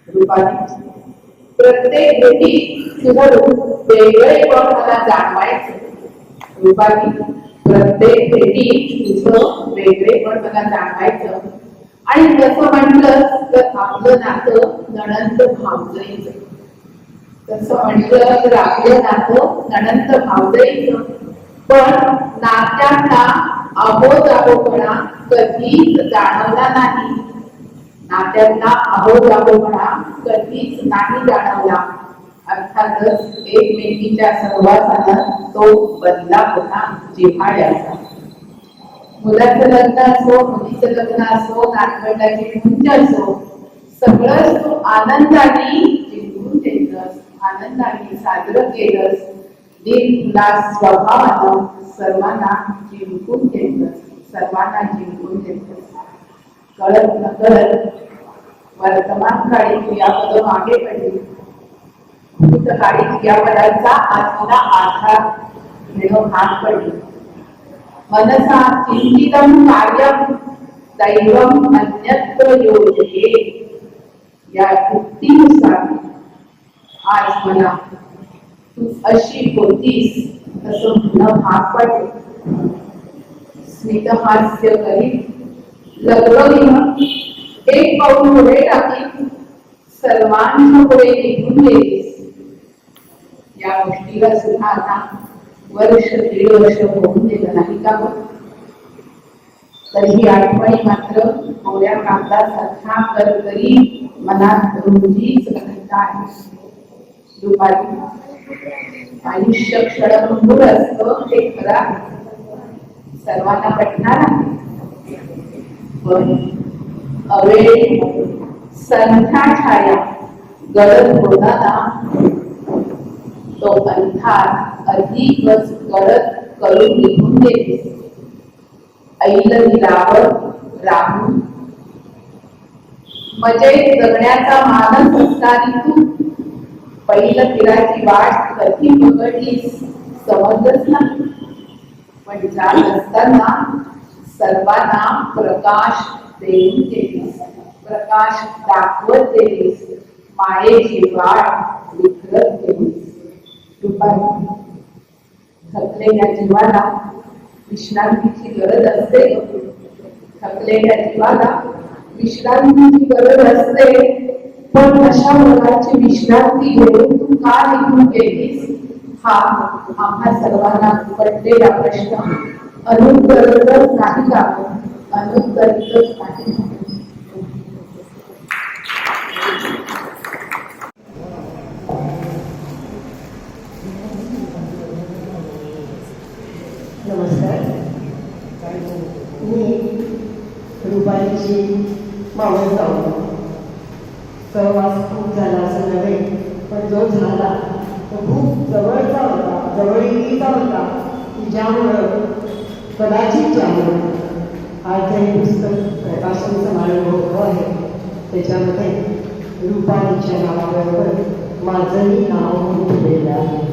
रूपाने प्रत्येक भेटी तुझं रूप वेगळेपण मला जाणवायचं. रूपाने प्रत्येक भेटी तुझं वेगळेपण मला जाणवायचं. आणि जसं म्हटलं तर आपलं नातं नणंद भावजईचं. तसं म्हटलं तर आपलं नातं नणंद भावजईचं, पण नात्यांना अहोजागोपणा कधीच जाणवला नाही. नात्यांना अहोजागोपणा कधीच नाही जाणवला. अर्थातच एकमेकींच्या सहवासानं तो बनला होता जिव्हाळ्याचा. मुलाचं लग्न असो, मुलीचं लग्न असो, नातवंडाची मुंज असो, सगळंच तू आनंदाने जिंकून घेतलंस, आनंदाने साजरं केलंस. दिलखुलास स्वभावानं सर्वांना जिंकून घेतलंस, सर्वांना जिंकून घेतलंस. कळत नकळत वर्तमान काळी क्रियापद मागे पडली. भूतकाळी क्रियापदांचा आत्मला आधार घेणं भाग पडले. मनसा चिंतितं कार्यं दैवं अन्यत्र योजये. या युक्तीनुसार आज मला तू अशी होतीस असं म्हणणं भाग पडले. स्मितहास्य करीत लगबगीनं एक पाऊल पुढे टाकीत सर्वांच्या पुढे निघून गेलीस. या गोष्टीला सुद्धा आता वर्ष दीड वर्ष होऊन गेलं नाही का? तरीही आठवणी मात्र मोऱ्या कागदासारखा करकरी मनात रुंदीच घडत आहे. दुपारी आयुष्य क्षणभंगूर असतं हे खरं आहे, सर्वांना पटणार आहे. पण अवेळी संध्या छाया गडद होताना तो अंधार अधिकच गडद करून निघून गेले. ऐल दिलावर राहून मजेत जगण्याचा मानस असणारी तू पहिलं तिराची वाट कधी पकडलीस समजच नाही. पण जात असताना सर्वांना प्रकाश देऊन गेलीस, प्रकाश दाखवत गेलीस, मायेची वाट विखरत गेलीस. दुपारी थकलेल्या जीवाला विश्रांतीची गरज असते. थकलेल्या जीवाला विश्रांतीची गरज असते. पण अशा प्रकारची विश्रांती घेऊन तू का निघून गेलीस हा आम्हा सर्वांना पडलेला प्रश्न अनुत्तरितच नाही का? अनुत्तरितच नाही. नमस्कार. मी रुपालीची मावळ जाऊ. सहवास खूप झाला असं नव्हे, पण जो झाला तो खूप जवळचा होता, जवळीचा होता, की ज्यामुळं कदाचित ज्यामुळं आज हे पुस्तक प्रकाशन समारंभ आहे त्याच्यामध्ये रुपालीच्या नावाबरोबर माझंही नाव लिहिलेलं आहे.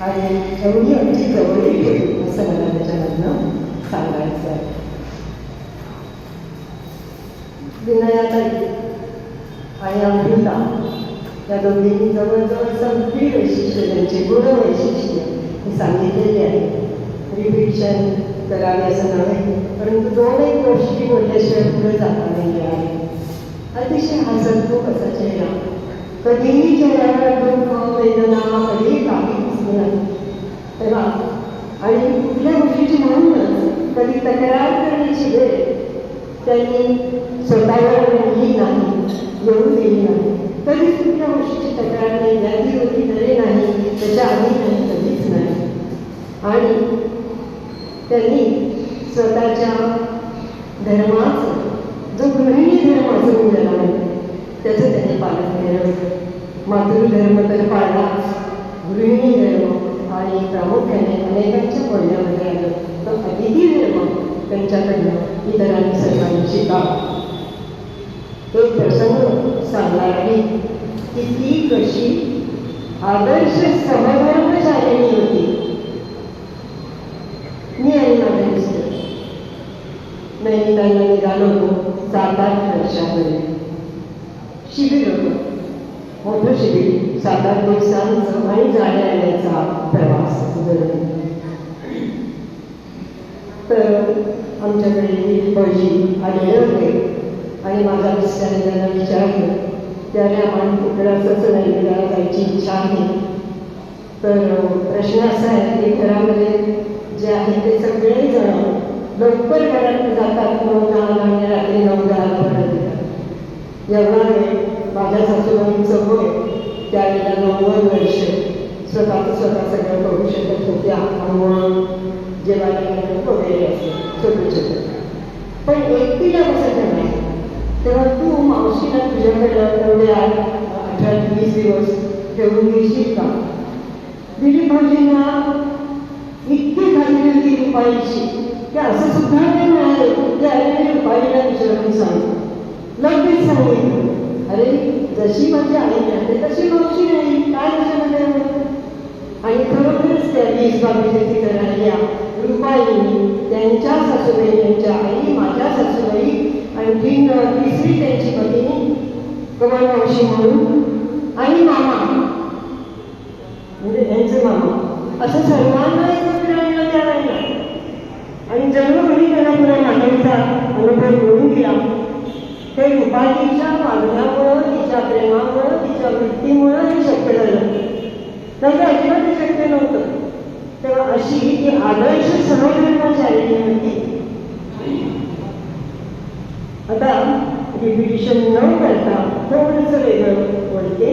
आणि एवढी आमची जवळीक होती असं मला त्याच्यामधनं सांगायचं आहे. विनयाताई आणि अमृता या दोघींनी जवळजवळ सगळी वैशिष्ट्य, त्यांचे गुण वैशिष्ट्य हे सांगितलेली आहे. रिपीटशन करावे असं नव्हे, परंतु 2-1 गोष्टी बोलल्याशिवाय पुढे जाता नाही आहे. अतिशय हसतमुख असा चेहरा, कधीही चेहऱ्यावर दुःख वेदना कधीही काही दिसली नाही. तेव्हा आणि कुठल्या गोष्टीची म्हणून कधी तक्रार करण्याची वेळ त्यांनी स्वतःवर आणली नाही, येऊ दिली नाही. कधीच कुठल्या गोष्टीची तक्रार नाही, यादी होती तरी नाही, त्याच्या आधी नाही, कधीच नाही. आणि त्यांनी स्वतःच्या धर्माचं, जो गृहिणी धर्म असं मिळाला आहे त्याचं त्यांनी पालन केलं. मातृधर्म तर पाळला, गृहिणी धर्म आणि प्रामुख्याने अनेकांच्या बोलण्यामध्ये आलं तर अतिथी धर्म त्यांच्याकडनं इतरांनी सर्वांनी शिकावं. तो प्रसंग सांगणार आहे की ती कशी आदर्श समधर्मचारिणी होती. मी आणि माझे मिस्टर नैनिताईला निघालो होतो 7-8 वर्षापूर्वी. शिबिर होतं, मोठं शिबिर, 7-8 दिवसांचं आणि जाण्या येण्याचा प्रवास. तर आमच्याकडे पैसे आलेले होते आणि माझ्या मिस्टरांनी त्यांना विचारलं त्याने आम्हाला तिकडं असंच राहिलेला जायची इच्छा आहे. तर प्रश्न असा आहे की घरामध्ये जे आहे ते सगळेजण लवकर घरात जातात, 9-10 आणि रात्री 9-10 परत येतात. यामुळे माझ्या सासूबाईंचं वय त्यावेळेला 90 वर्ष, स्वतः सगळं करू शकत होत्या. आंघोळ जेवायला वगैरे असं छोटे छोटे. पण एकटीला बसायचं नाही. तेव्हा तू मावशीला तुझ्याकडे एवढे 18-20 दिवस ठेवून घेशील का? दिलीप भाऊजींना इतकी खात्री होती रुपाईची की असं सुद्धा नाही मिळाले की आईने रुपाईला विचारून सांगितलं. लगेच सांगितलं, अरे जशी माझी आई नाही तशी मावशी नाही, काय त्याच्यामध्ये. आणि खरोखरच त्या 20-22 तिथे राहिल्या. रुपाईनी त्यांच्या सासूबाई, त्यांच्या आई, माझ्या सासूबाई, आणखी तिसरी त्यांची भगिनी कमल मावशी म्हणून, आणि मामा म्हणजे यांचे मामा, असं सर्वांना एकत्र आणलं त्यावेळेला. आणि जन्मभरी त्यांना पुन्हा मानवचा अनुभव मिळून दिला. ते रुपालीच्या वागण्यामुळं, तिच्या प्रेमामुळं, तिच्या वृत्तीमुळं हे शक्य झालं. नंतर अजिबात हे शक्य नव्हतं. तेव्हा अशी ती आदर्श सहधर्माचारिणी होती. आता रिपिटिशन न करता थोडंसं वेगळं बोलते.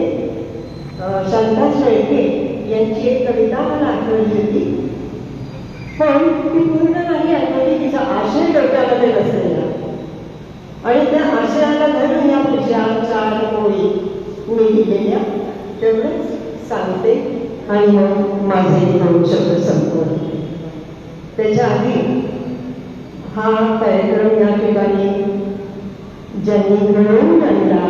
शांता शेळके यांची एक कविता मला आठवली होती, पण ती पूर्ण नाही आठवली. तिचा आशय डोक्यामध्ये बसलेला आणि त्या आशयाला धरून या पुढच्या 4 ओळी मी लिहिलेल्या तेवढंच सांगते आणि मग माझे 2 शब्द संपवले. त्याच्या आधी हा कार्यक्रम या ठिकाणी ज्यांनी घडवून आणला,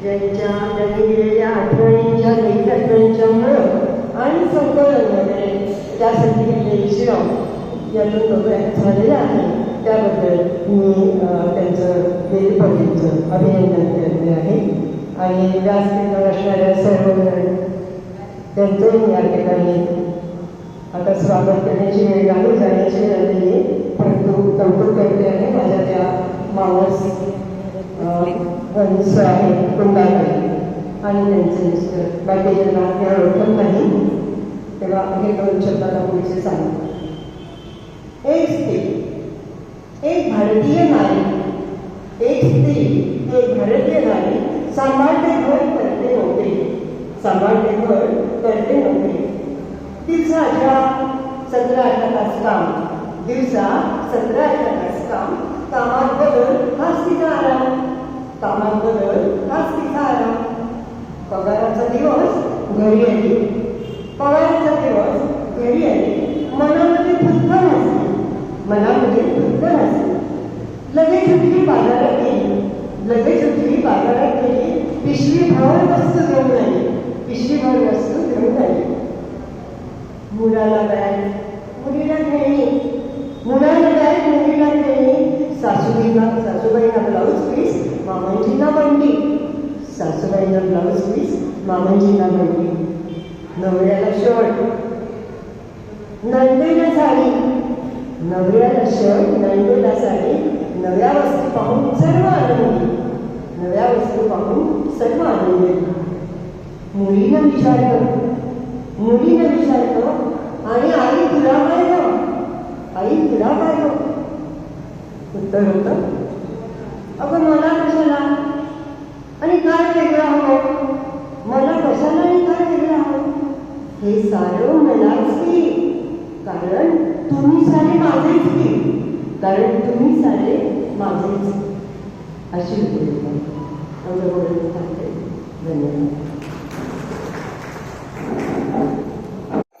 ज्यांनी दिलेल्या आठवणींच्या लेखकांच्यामुळं आणि संकलन वगैरे त्यासाठी दिलेले श्रम यातून बघायला झालेलं आहे, त्याबद्दल मी त्यांचं दिलपरीचं अभिनंदन करते आहे. आणि व्यासपीठावर असणाऱ्या सर्वजण त्यांचंही मी या ठिकाणी आता स्वागत करण्याची वेळ लागू जाण्याची वेळ आलेली आहे, परंतु कौतुक करते आहे माझ्या त्या मावस वंश आहे कुंडाकडे आणि त्यांचे मिस्टर. बाकीच्या नाव ओळखत नाही, तेव्हा हे 2 शब्दाला पुढचे सांगतो. एक स्त्री, एक भारतीय नारी, एक स्त्री, एक भारतीय नारी सांभाळते घर, करते नोकरी, सांभाळते घर, करते नोकरी. दिवसा 17-18 तास काम, दिवसा 17-18 तास काम, कामात बदल हाच तिचा आराम, कामात बदल हाच तिचा आराम. पगाराचा दिवस घरी आली, पगाराचा दिवस घरी आली, मनामध्ये फुटकन असते, मनामध्ये फुटकन असते. लगेच उठली बाजारात गेली, लगेच उठली बाजारात गेली, पिशवीभर वस्तू घेऊन आली, पिशवीभर वस्तू घेऊन आली. मुलाला बॅग, मुलीला खेळणी, मुलाला बॅग, मुलीला खेळणी. सासूबाईंना ब्लाऊज पीस, मामांजींना बंडी, सासूबाईंना ब्लाऊज पीस, मामांजींना बंडी. नवऱ्याला शर्ट, नंदेला साडी, नवऱ्याला शर्ट, नंदेला साडी. नव्या वस्तू पाहून सर्व आनंदी, नव्या वस्तू पाहून सर्व आनंदी. मुलीनं विचारतो, आणि आई तुला काय गं, आई तुला काय गं. उत्तर होतं, अगं मला कशाला आणि काय वेगळं हवं, मला कशाला आणि काय वेगळं हवं. हे सारं मलाच की, कारण तुम्ही सारे माझेच की, कारण तुम्ही सारे माझेच. अशी धन्यवाद.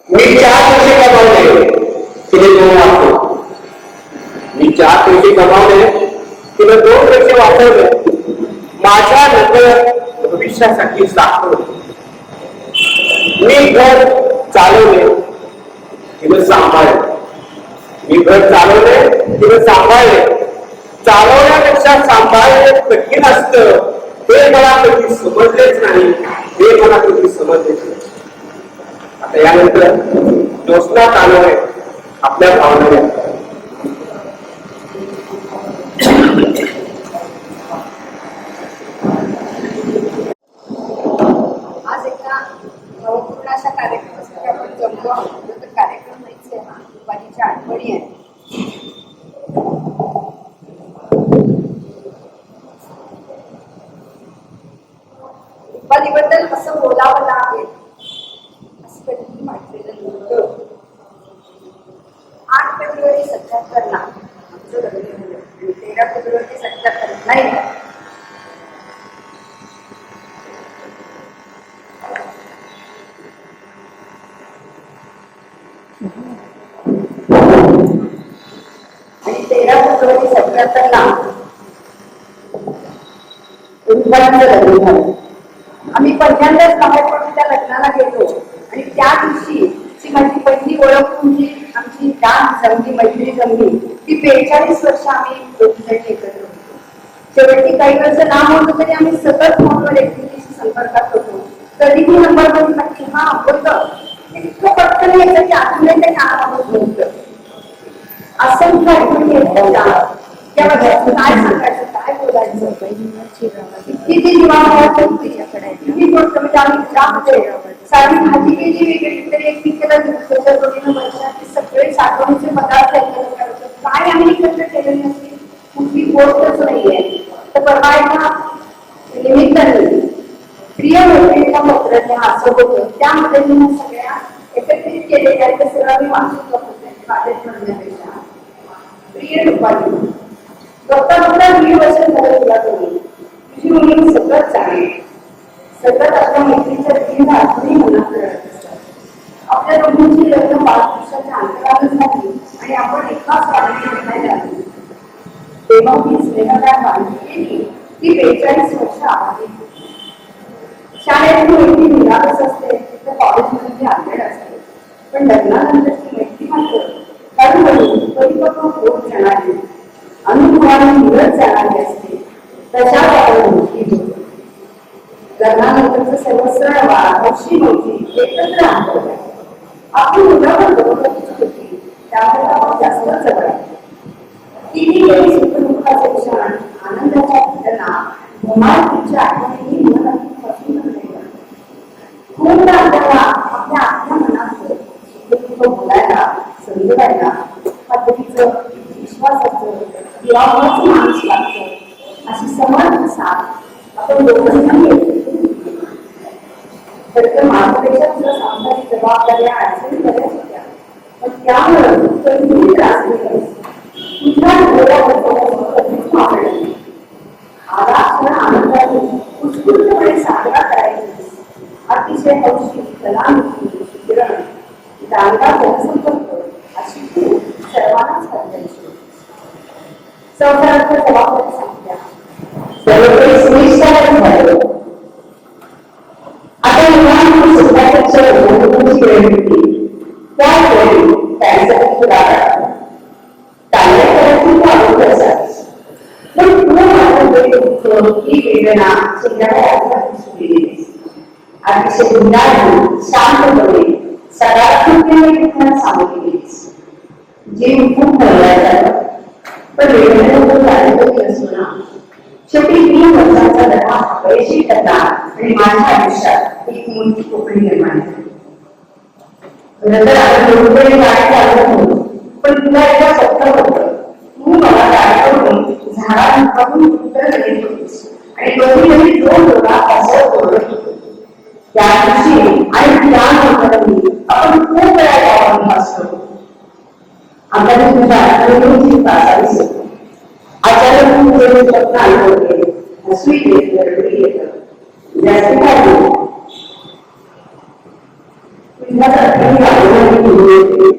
मी 4 पैसे कमावले तिने 2 वाचतो. मी 4 पैसे कमावले तिने 2 पैसे वाचवले. माझ्या नंतर भविष्यासाठी साठवले. मी घर चालवले तिने सांभाळले. मी घर चालवले तिने सांभाळले. चालवण्यापेक्षा सांभाळणे कठीण असतं हे मला कधी समजलेच नाही, हे मला कधी समजलेच नाही. आता यानंतर ज्योत्स्ना कानोरे आपल्या भावना व्यक्त रुपालीबद्दल असं बोलावं लागेल असं कधीही वाटलेलं नव्हतं. 8 फेब्रुवारी 77 ला आमचं लग्न झालं आणि 13 फेब्रुवारी 77 नाही आणि 13 फेब्रुवारी 77 ला रुपालीचं लग्न झालं. आम्ही पहिल्यांदाच बाहेर पडून त्या लग्नाला गेलो आणि त्या दिवशी ची माझी पहिली ओळख म्हणजे आमची डान्स जमली, मैत्री जमली. ती 42 वर्ष आम्ही दोघीजणी एकत्र होतो. शेवटी काही वर्ष लांब होतो तरी आम्ही सतत फोनवर एकमेकींशी संपर्कात होतो. कधीही नंबर बघून नक्की हा बोलतो इतकं पटकन यायचं की अजूनही ते कानावर नव्हतं. असंख्य आठवणी येतात त्या बघायचं काय सांगायचं काय बोलायचं किती जीवाभावाची किती गोष्ट म्हणजे आम्ही त्यामध्ये सारी भाजी केली वेगळी तरी एकमेकीला त्याच्या जोडीनं वर्षाचे सगळे साठवणीचे पदार्थ एकत्र करायचे. काय आम्ही एकत्र केलेली नसते कुठली गोष्टच नाहीये. तर परवा एका निमित्ताने प्रिय मैत्रिणीला पत्र लिहा असं होतं. त्यामध्ये मी सगळ्या एकत्रित केलेल्या ते सगळं मी वाचून करण्यापेक्षा प्रिय रुपाली बघता 20 वर्ष झालं तुला करून तुझी मुली सतत चांगली सतत आपल्या मैत्रीच्या विविध आठवणी मनात करत असतात. आपल्या दोघांची लग्न 5 वर्षाच्या अंतरानं झाली आणि आपण एकाच वाढीने भेटायला लागलो. तेव्हा मी स्नेहदार बांधली केली ती 42 वर्ष आली. शाळेत मैत्री निरागस असते तर कॉलेजमध्ये आंबेड असते पण लग्नानंतरची मैत्री मात्र हळूहळू परिपक्व होत जाणारी अनुभवाने मिळत जाणारी असते. तशा लग्नानंतरचं सर्व सण हौशी मौजी एकत्र आणलं. आपली मुलावर बरोबरीच होती त्यामुळे आपण जास्त जवळ किती तरी सुखदुःखाचे क्षण आनंदाच्या घटना धमालच्या आठवणीही मन अगदी खूप आपल्याला आपल्या आतल्या मनात दुःख बोलायला समजवायला पद्धतीचं विश्वासाचं देवाचं माणूस लागतं अशी समर्थ साथ आपण दोघांना तर मार्गदर्शक सांसारिक जबाबदाऱ्या अडचणी बऱ्याच होत्या पण त्यामुळे कधीही त्रास नाही. तुझ्या कधीच मागणी आराम आनंदाने उत्स्फूर्तपणे साजरा करायची. अतिशय हौशी कलानुकी शिकरण दांडा जनसंपर्क अशी तू सर्वांनाच करायची. संसाराच्या जबाबदारी सांगत्या सर्वकडे सुनिश्चित झालं. आता मुलांनी स्वतःच्या बंधुची वेळ होती त्यावेळी त्यांचा सुधारा कार्य करायची आवड असायची. पण तू माझं ही वेदना संध्याकाळी दिसली अतिशय गुंडाळून शांतपणे सकारात्मकतेने सांगितलीस. जीव खूप भरलाय पण वेदनेबद्दल जाणीव असतो ना. शेवटी 3 वर्षाचा लढा अपयशी ठरला आणि माझ्या आयुष्यात एक मोठी पोकळी निर्माण झाली. बरोबर गाडी चालवत होतो पण तुला एकदा स्वप्न होतं तू मला गाडी करून झाडांपासून उत्तर देत होतीस आणि दोन्ही 2 डोळा असं ओरडत होतो. त्या दिवशी आणि त्या नंतरही आपण खूप वेळा गावात असतो. आपल्याला तुझ्या आठवणीची तासावीस होतो. अचानक तुझे स्वप्न ऐकत गेले हसू येत गडबडी येतं जास्त काय तुझ्या आठवणी आठवणी होती.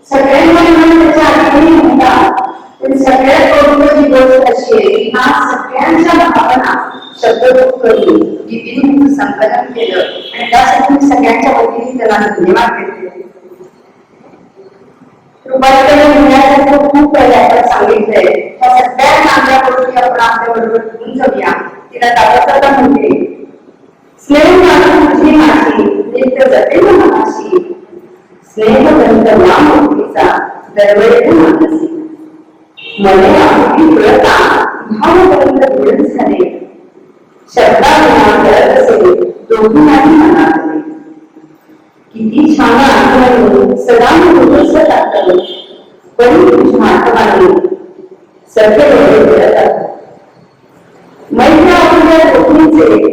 सगळ्यांना त्याच्या आठवणी म्हणतात पण सगळ्यात महत्त्वाची गोष्ट अशी आहे की हा सगळ्यांच्या भावना शब्दरूप करून लिपीने संकलन केलं आणि त्यासाठी मी सगळ्यांच्या वतीने त्याला धन्यवाद देते. रुपालीकडे म्हणण्यासारखं खूप काही आपण सांगितलंय. त्या सगळ्या चांगल्या गोष्टी आपण आपल्या बरोबर घेऊन जाऊया. तिला दादा म्हणते स्नेह तुझी माझी नित्य जते मनाशी स्नेहबंध मातीचा दरवेळी मानसी मने आपली प्रता भावपर्यंत दृढ झाले शब्दाविना करत असे दोघींनाही मनात आले. किती छान आठवण सदा मी लागतं पण तुझ्या आठवणी सगळे तुझे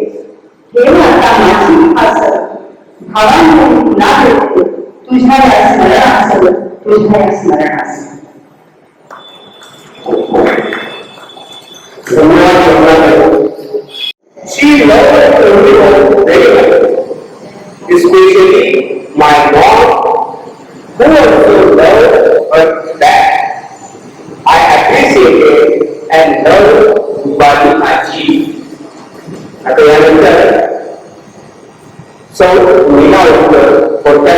ठेव आता माझी आसर भावांकडून तुला भेटतो तुझ्या या स्मरणासह तुझ्या या स्मरणासह. She loved everyone very well, especially my mom, who also loved her dad. I appreciated and loved Rupali Aji. आता यानंतर सौ मीना उत्तर कोणत्या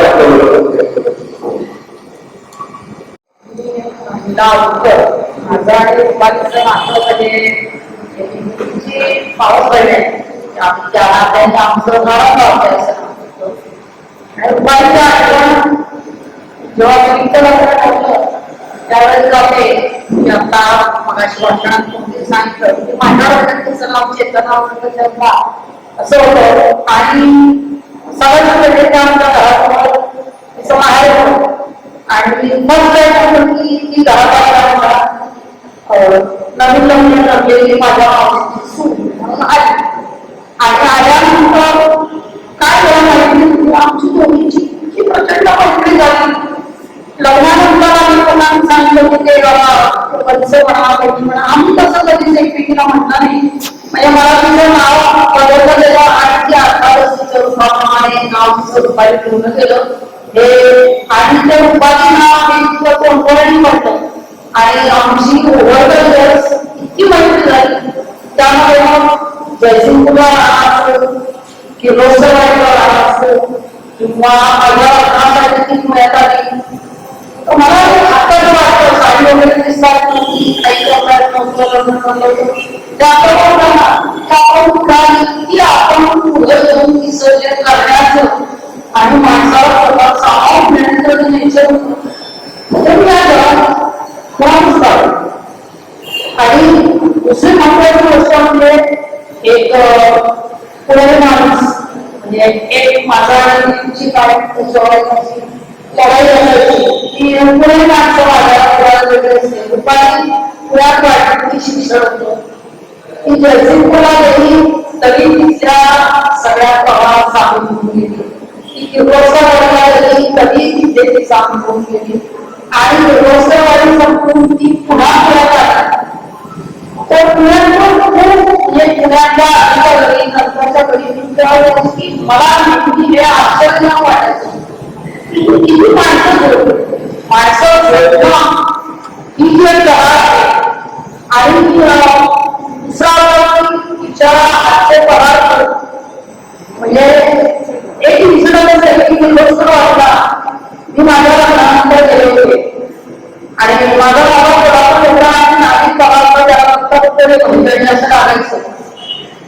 माझा आणि रुपालीचं नातं म्हणजे पाऊस पडले आमचं घरात आणि रुपालीचं आठवण जेव्हा होतं त्यावेळेस जाते की आता मगाशी भाषणात तुम्ही सांगितलं की माझ्या वर्गाचं नाव चेतना चंदा असं होतं आणि सगळ्यात पहिले त्या आमच्या घरासमोर तिचं माहेर होतं आणि मग ती घरात नवीन लग्न ठरलेली माझ्या मावशीची सून म्हणून आली आणि आल्यानंतर काय झालं माहिती आमची दोघींची इतकी प्रचंड मैत्री झाली. लग्नानंतर आम्ही कोणाला सांगितलं की ते पैसे म्हणा पैकी म्हणा आम्ही तसं कधीच एकमेकीला म्हटलं नाही. म्हणजे मला तिचं नाव बदललं गेलं आणि ती 18 तिच्या रूपाप्रमाणे नाव तिचं रुपाली पूर्ण केलं हे आणि त्या रूपाची नाव हे तिचं कोणकोणाही पडलं आणि आमची ओव्हर द इयर्स इतकी मैत्री झाली. त्यामुळे मग जयसिंगपूरला असो किर्लोस्करला असो किंवा माझ्या लग्नासाठी ती पुण्यात आली मला आता जे वाटतं साडी वगैरे दिसतात नव्हती काही कपड्यात नव्हतं लग्न की आपण पुढे जाऊन विसर्जन करण्याचं आणि माणसाला सामावून घेण्याचं नेचर आणि दुसरी महत्वाची गोष्ट म्हणजे एक पुण्याचा माणूस म्हणजे एक माझा आणि काय लढाई असायची की पुणे माणसं माझ्या वेगळे असते दुपारी पुण्यात वाटत शिक्षण होतं की जयसिंगपूरला गेली तरी तिथल्या सगळ्या प्रवाहात सामील गेली की किर्लोस्करवाडीला गेली तरी तिथे ती सामील गेली आणि किर्लोस्करवाडी संपून ती पुन्हा आली तर पुण्यात खूप म्हणजे पुण्यातल्या आधीच्या घरी नंतरच्या घरी त्या गोष्टी मला नेहमी हे आश्चर्य वाटायचं किती माणसं ही जी कला आहे आणि दुसरा तिच्या हातचे पदार्थ म्हणजे एक इन्सिडंट आहे की किर्लोस्करवाडीला मी माझ्या लग्नानंतर गेले होते आणि माझा बाबा पदार्थ होता आणि नाविक पदार्थ त्यानंतर असं लागायचं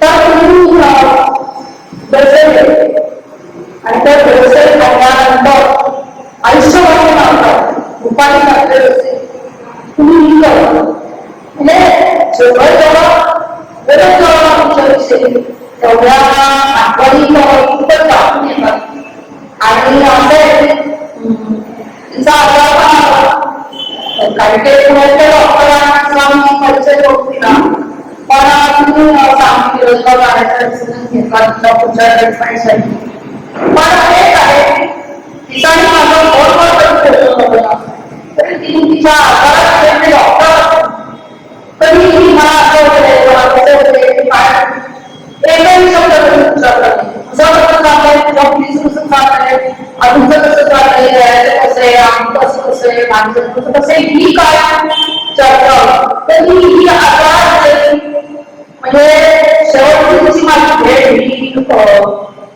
तर तुम्ही बेळसेल आणि त्या बेळसेल खाल्ल्यानंतर आयुष्यभर लागतात रुपाली टाकले असेल तुम्ही लिहिलं म्हणजे जेवढं जेवढं तुमच्याविषयी तेवढ्या आठवणी कुठं टाकून येतात आणि असे तिचा आजार पण आला काही काही पुण्याच्या डॉक्टरांचा मी परिचय करून दिला पण तुम्ही सांगितलं गाड्याचा ऍक्सिडेंट घेतला तिच्या पुढच्या ट्रीटमेंटसाठी पण एक आहे तिचा माझा बरोबर तरी तिने तिच्या आजारात डॉक्टर तरी मला असं होतं काय एकही शब्द विचारलं तुझं कसं चाललंय तुझ्या पोलीस कसं चाललंय तुमचं कसं चाललंय कसं आहे आमचं कसं कसं आहे माणसं कसं आहे ही काय चर्चा तर ही आजार म्हणजे शेवटची तिची माझी भेट ही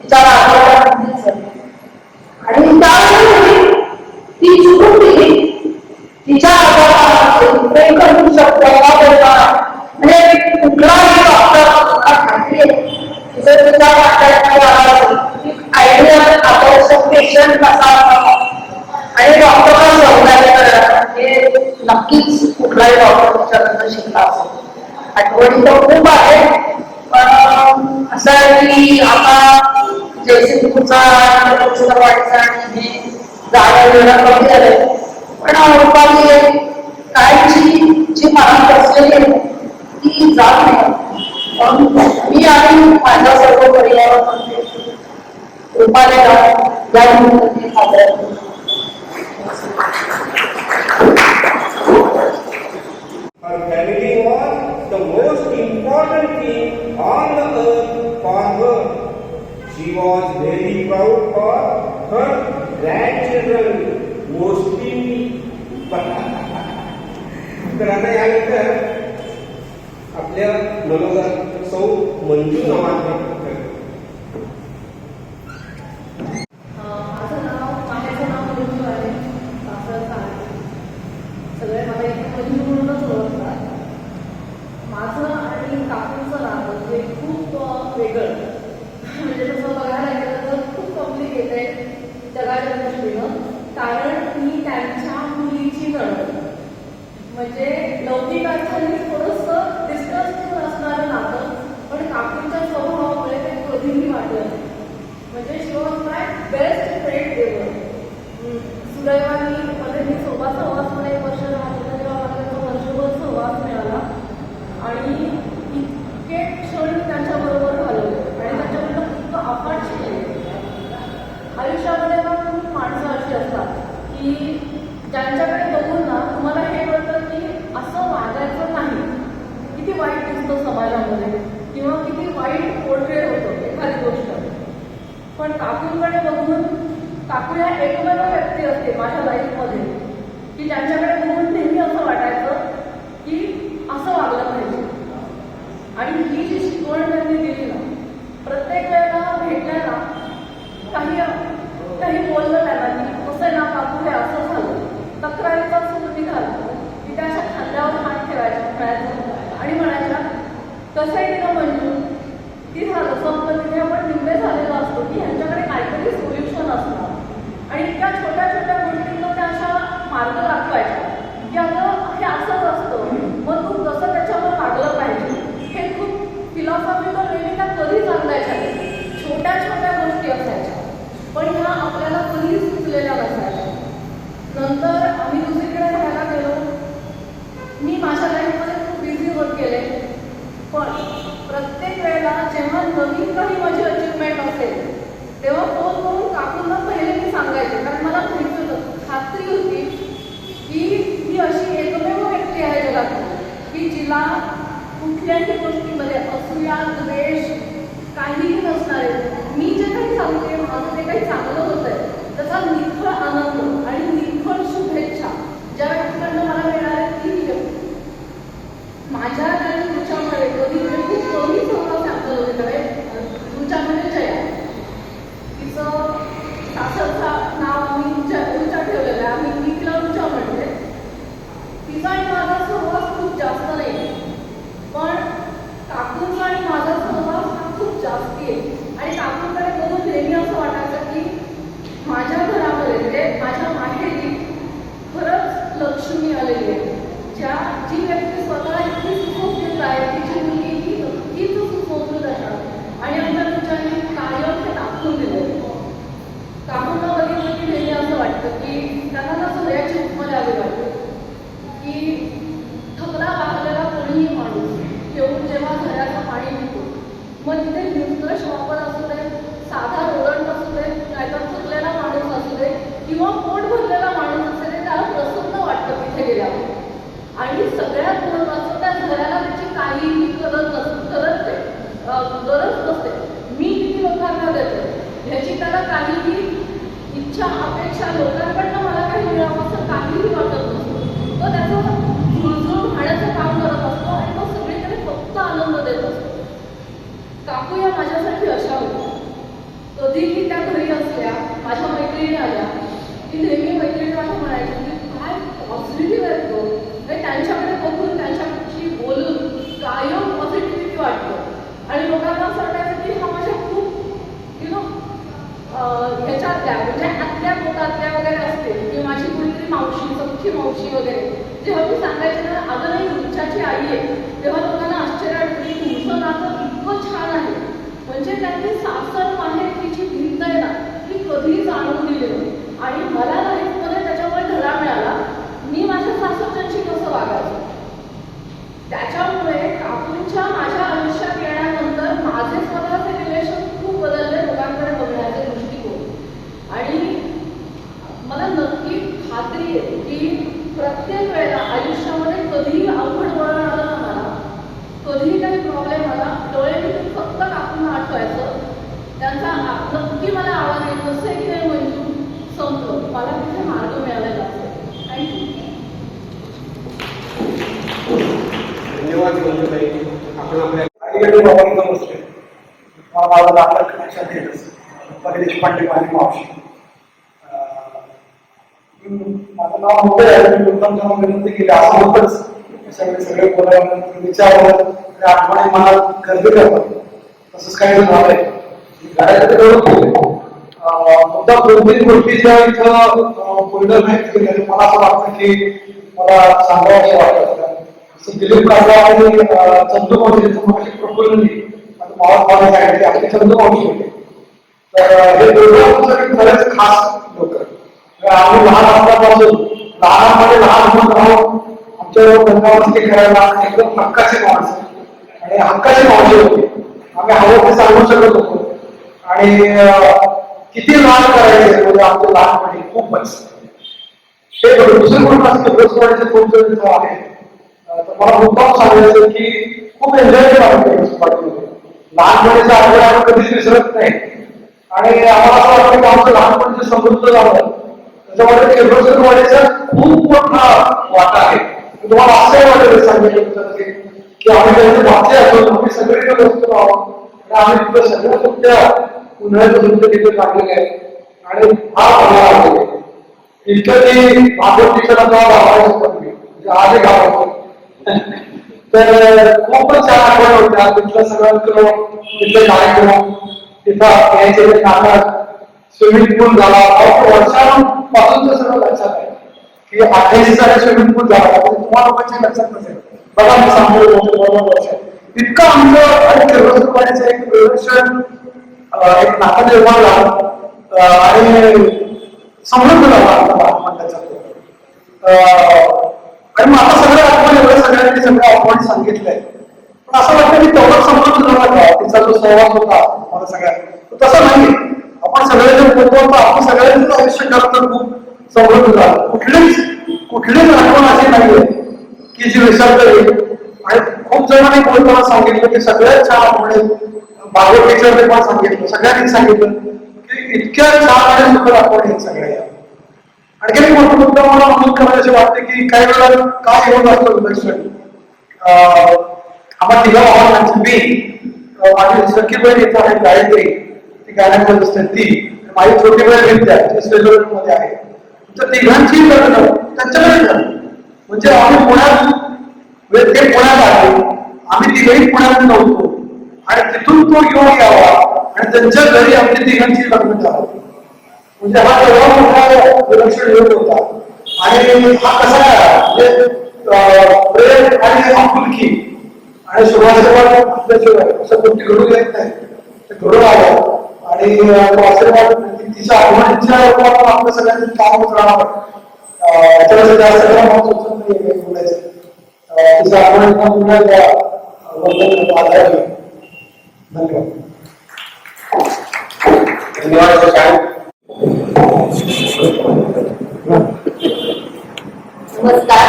तिच्या आणि त्यावेळी ती चुकून गेली तिच्या आजारात प्रेम करू शकतो म्हणजे कुठलाही डॉक्टर खात्री जर तुझा आयडिया आवश्यक पेशंट कसा आणि डॉक्टरला सहकार्य हे नक्कीच कुठलाही डॉक्टर त्याच्यानंतर शिकला असेल आठवणी तर खूप आहे पण असं आहे की आता जयसिंगपूरचा वाढीचा आणि हे जागा वेळा कमी झालंय पण रुपाली कायची जी मनात असलेली ती जात नाही मी आणि माझा सर्व परिवार रुपालेला या निमित्ताने साजरा करतो. Her family was the most important thing on the earth for her. She was very proud for her grandchildren, mostly me. तर आता यानंतर आपल्या मनोदर सौ मंजू नावाचे माझं नाव माझ्याचं नाव मंजू आहे. सासरचं आहे. सगळे मला इथे मंजू म्हणूनच ओळखतात. माझं आणि काकूंचं नातं हे खूप वेगळं, म्हणजे तसं बघायला गेलं तर खूप कॉम्प्लिकेट आहे जगाच्या दृष्टीनं. कारण मी त्यांच्या मुलीची नणद, म्हणजे लौकिक अर्थाने थोडंसं डिस्टन्स असणारं नातं, पण काकूंच्या स्वभावामुळे ते कधीही वाटलं नाही. म्हणजे she was my best friend ever. सुदैवानी मध्ये मी सोबत सहवासमध्ये 1 वर्ष राहत होते, तेव्हा मला त्याचा वर्षभर सहवास मिळाला आणि इतके क्षण मी त्यांच्याबरोबर घालवले आणि त्याच्याबरोबर खूप अफाट शिकले. आयुष्यामध्ये ना खूप माणसं अशी असतात की ज्यांच्याकडे बघून ना तुम्हाला हे कळतं की असं वागायचं नाही. किती वाईट दिसतं समाजामध्ये किंवा किती वाईट पोर्ट्रेट होतं एखादी गोष्ट. पण काकूंकडे बघून, काकू या एकमेव व्यक्ती असते माझ्या लाईफमध्ये की ज्यांच्याकडे बघून नेहमी असं वाटायचं की असं वागलं पाहिजे. आणि ही जी शिकवण त्यांनी दिली ना, प्रत्येक वेळेला भेटल्याला काही बोललं त्याला की कसं आहे ना काकू हे असं झालं, तक्रारीचा सूर निघाला की त्या अशा खांद्यावर हात ठेवायच्या खेळायचं आणि म्हणायच्या कसं आहे ना मंजू, ती झालं संपलं, तिथे आपण निम्मे झालेलो असतो की ह्यांच्याकडे काहीतरी सोल्युशन असणार. आणि त्या छोट्या छोट्या गोष्टींना त्या अशा मार्ग दाखवायच्या की अगं हे असंच असतं, मग तू कसं त्याच्यावर वागलं पाहिजे. हे खूप फिलॉसॉफिकल वेळी त्या कधीच सांगायच्या. छोट्या छोट्या गोष्टी असायच्या पण ह्या आपल्याला कधीच सुचलेल्या नसायच्या. नंतर आम्ही दुसरीकडे राहायला गेलो. मी माझ्या लाईफमध्ये खूप बिझी होत गेले, पण प्रत्येक वेळेला जेव्हा नवीन काही माझी अचिव्हमेंट असेल तेव्हा फोन करून काकूंना पहिले मी सांगायचे. कारण मला माहिती होतं, खात्री होती की ही अशी एकमेव व्यक्ती आहे जगात की जिला कुठल्याही गोष्टीमध्ये असूया द्वेष काहीही नसणार आहे. मी जे काही सांगते, माझं जे काही चांगलं होत आहे त्याचा निखळ आनंद आणि निखळ शुभेच्छा ज्या व्यक्तीकडनं मला मिळणार आहे ती व्यक्ती. माझ्या आणि तुमच्यामध्ये कधी खूप कमी सहवास आपलं होते. तुमच्यामध्ये जया, तिचं सासरचं नाव मी रुचा ठेवलेलं आहे, मी तिला रुचा म्हणते. तिचा आणि माझा सहवास खूप जास्त नाही, पण काकूंचा आणि माझा सहवास हा खूप जास्ती आहे. आणि काकूंकडे बघून नेहमी असं वाटायचं की माझ्या घरामध्ये म्हणजे माझ्या माहेरी खरंच लक्ष्मी आलेली आहे. जी व्यक्ती स्वतः इतकी सुसंस्कृत आहे, तिची मुलगी ही नक्कीच सुसंस्कृत असणार. आणि आमच्या तुमच्याने कायम हे दाखवून दिलं. काकूंना बघितलं की नेहमी असं वाटतं की त्यांना ना सगळ्याची उपमा आली वाटते की थकला लागलेला कोणीही माणूस ठेवून जेव्हा घराचं पाणी पितो, मग तिथे न्यूट्रश वापर असू दे, साधा रोडंट असू दे, नाहीतर थकलेला माणूस असू दे किंवा पोट भरलेला माणूस असू दे, त्याला प्रसन्न वाटतं तिथे गेल्यावर. आणि सगळ्यात महत्त्वाचं त्या घराला त्याची काहीही गरज नसते. मी किती लोकांना देतो ह्याची त्याला काहीही इच्छा अपेक्षा, लोकांकडनं मला काही मिळावं असं काहीही वाटत नसतो. तो त्याचं झुळझुळ खाण्याचं काम करत असतो आणि तो सगळीकडे फक्त आनंद देत असतो. काकू या माझ्यासाठी अशा होत्या. कधीही त्या घरी असल्या, माझ्या मैत्रिणी आल्या की नेहमी मैत्रिणी माझ्या म्हणायच्या की काय पॉझिटिव्ह आहेत तो. त्यांच्याकडे बघून त्यांच्याशी बोलून कायम पॉझिटिव्हिटी वाटतं. आणि लोकांना असं वाटायचं की हा माझ्या खूप ह्याच्यातल्या म्हणजे आतल्या पोटातल्या वगैरे असते की माझी कुठली मावशी, सख्खी मावशी वगैरे. जेव्हा मी सांगायचे ना अगं नाही रुचाची आई आहे, तेव्हा लोकांना आश्चर्य वाटतं की तुमचं नातं इतकं छान आहे. म्हणजे त्यांनी सासर माहेरची भिंत आहे ना ती कधीच आणून दिली नाही. आणि मला लाईफमध्ये त्याच्यामुळे धडा मिळाला मी माझ्या सासरच्यांशी कसं वागायचं. त्याच्यामुळे काकूंच्या माझ्या आयुष्यात येण्या धन्यवाद मंजुताई. आपण आपल्या आईकडे बाबांचा बसले मला नाटक लक्षात येतच पहिले देशपांडे माझी मावशी. माझं नाव होतं आहे मी उत्तम जेव्हा विनंती केली असं होतच सगळे बोलायला विचारलं आठवणी मला गर्दी करतात तसंच काही झालंय घराकडे तेवढं मुद्दा 2-3 गोष्टी ज्या इथं बोलणं नाही केल्या मला असं वाटतं की मला सांगावं वाटतं. दिलीप काका आणि चंदू मावशी प्रफुल्ल मावळ सांगितले आपली चंदू मावशी होते. तर हे दोघं खरंच खास लोक. आम्ही लहान असल्यापासून लहानामध्ये लहान होत राहून आमच्यावर गंगावस्ती करायला एकदम हक्काचे माणसं आणि हक्काची मावशी होती. आम्ही हवं ते सांगू शकत होतो आणि किती लहान करायचे म्हणजे आमच्या लहानपणी खूपच. हे दुसरी गोष्ट असते बसवाडीचे खूप जण इथं आहे तर मला मुद्दाम सांगायचं की खूप एन्जॉय केला लहानपणीचा आठवडा आपण कधीच विसरत नाही. आणि आम्हाला असं वाटतं की आमचं लहानपणीचं समृद्ध झालं त्याच्यामध्ये केंद्रवाडीचा खूप मोठा वाटा आहे. तुम्हाला असं वाटेल सांगितलं की आम्ही त्यांचे वाचे असतो आम्ही सगळीकडे बसतो आहोत आणि आम्ही तिथं सगळ्या सुट्ट्या उन्हाळ्याचं सुद्धा तिथे काढलेले आहे आणि हा इतकं ती भागवत टीचरांना म्हणजे आजही गावायचं. तर खूपच छान आठवण होत्या तिथलं सगळं तिथले कार्यक्रम तिथं यायचे नाटक स्विमिंग पूल झाला वर्षांपासूनच सगळं लक्षात आहे की 88 साली स्विमिंग पूल झाला तुम्हाला लोकांच्या लक्षात नसेल बघा मी सांगतो वर्ष इतकं आमचं आणि केरळचं एक प्रोडक्शन एक नातं निर्माण झालं आणि समृद्ध झाला आपण त्याच्यात. आणि मग आता सगळं आठवण एवढ्या सगळ्यांनी सगळं आठवण सांगितलंय पण असं वाटतं की तेवढं समृद्ध झाला का तिचा जो सहवास होता मला सगळ्यात तसं नाही. आपण सगळ्यांनी बोलतो आपण सगळ्यांचं आयुष्य खरं खूप समृद्ध झालं. कुठलीच आठवण अशी नाहीये की जी विसरता येईल. आणि खूप जणांनी बोलताना सांगितलं की सगळ्यात छान आठवणे भागवत टीचरने पण सांगितलं सगळ्यांनी सांगितलं की इतक्या छान आणि सुखद आठवणी आहेत सगळ्या. आणखी एक मोठं मुद्दा मला नमूद करायचे वाटते की काही वेळा काय येऊन असतो विलक्षण आम्हा तिघा भावांची मी माझी सखी बहीण इथं आहे गायत्री ती गाण्यामध्ये असते ती माझी छोटी बहीण विद्या जी स्टेजवर मध्ये आहे तर तिघांची लग्न त्यांच्याकडे झाली. म्हणजे आम्ही पुण्यात ते पुण्यात आले आम्ही तिघही पुण्यात नव्हतो आणि तिथून तो योग यावा आणि त्यांच्या घरी आमची तिघांची लग्न झालं. म्हणजे हा तेवढा मोठा विलक्षण योग होता. आणि हा कसा प्रेम आणि आपुलकी आणि सुभाषिवाद आपल्याशिवाय असं गोष्टी घडून येत नाही ते घडून आलं आणि तो आशीर्वाद तिच्या आठवणीच्या रूपात आपल्या सगळ्यांचं काम होत राहणार. त्याच्यावर जास्त करा बोलायचं तिच्या आठवणींना पुन्हा धन्यवाद. धन्यवाद शशांक. नमस्कार.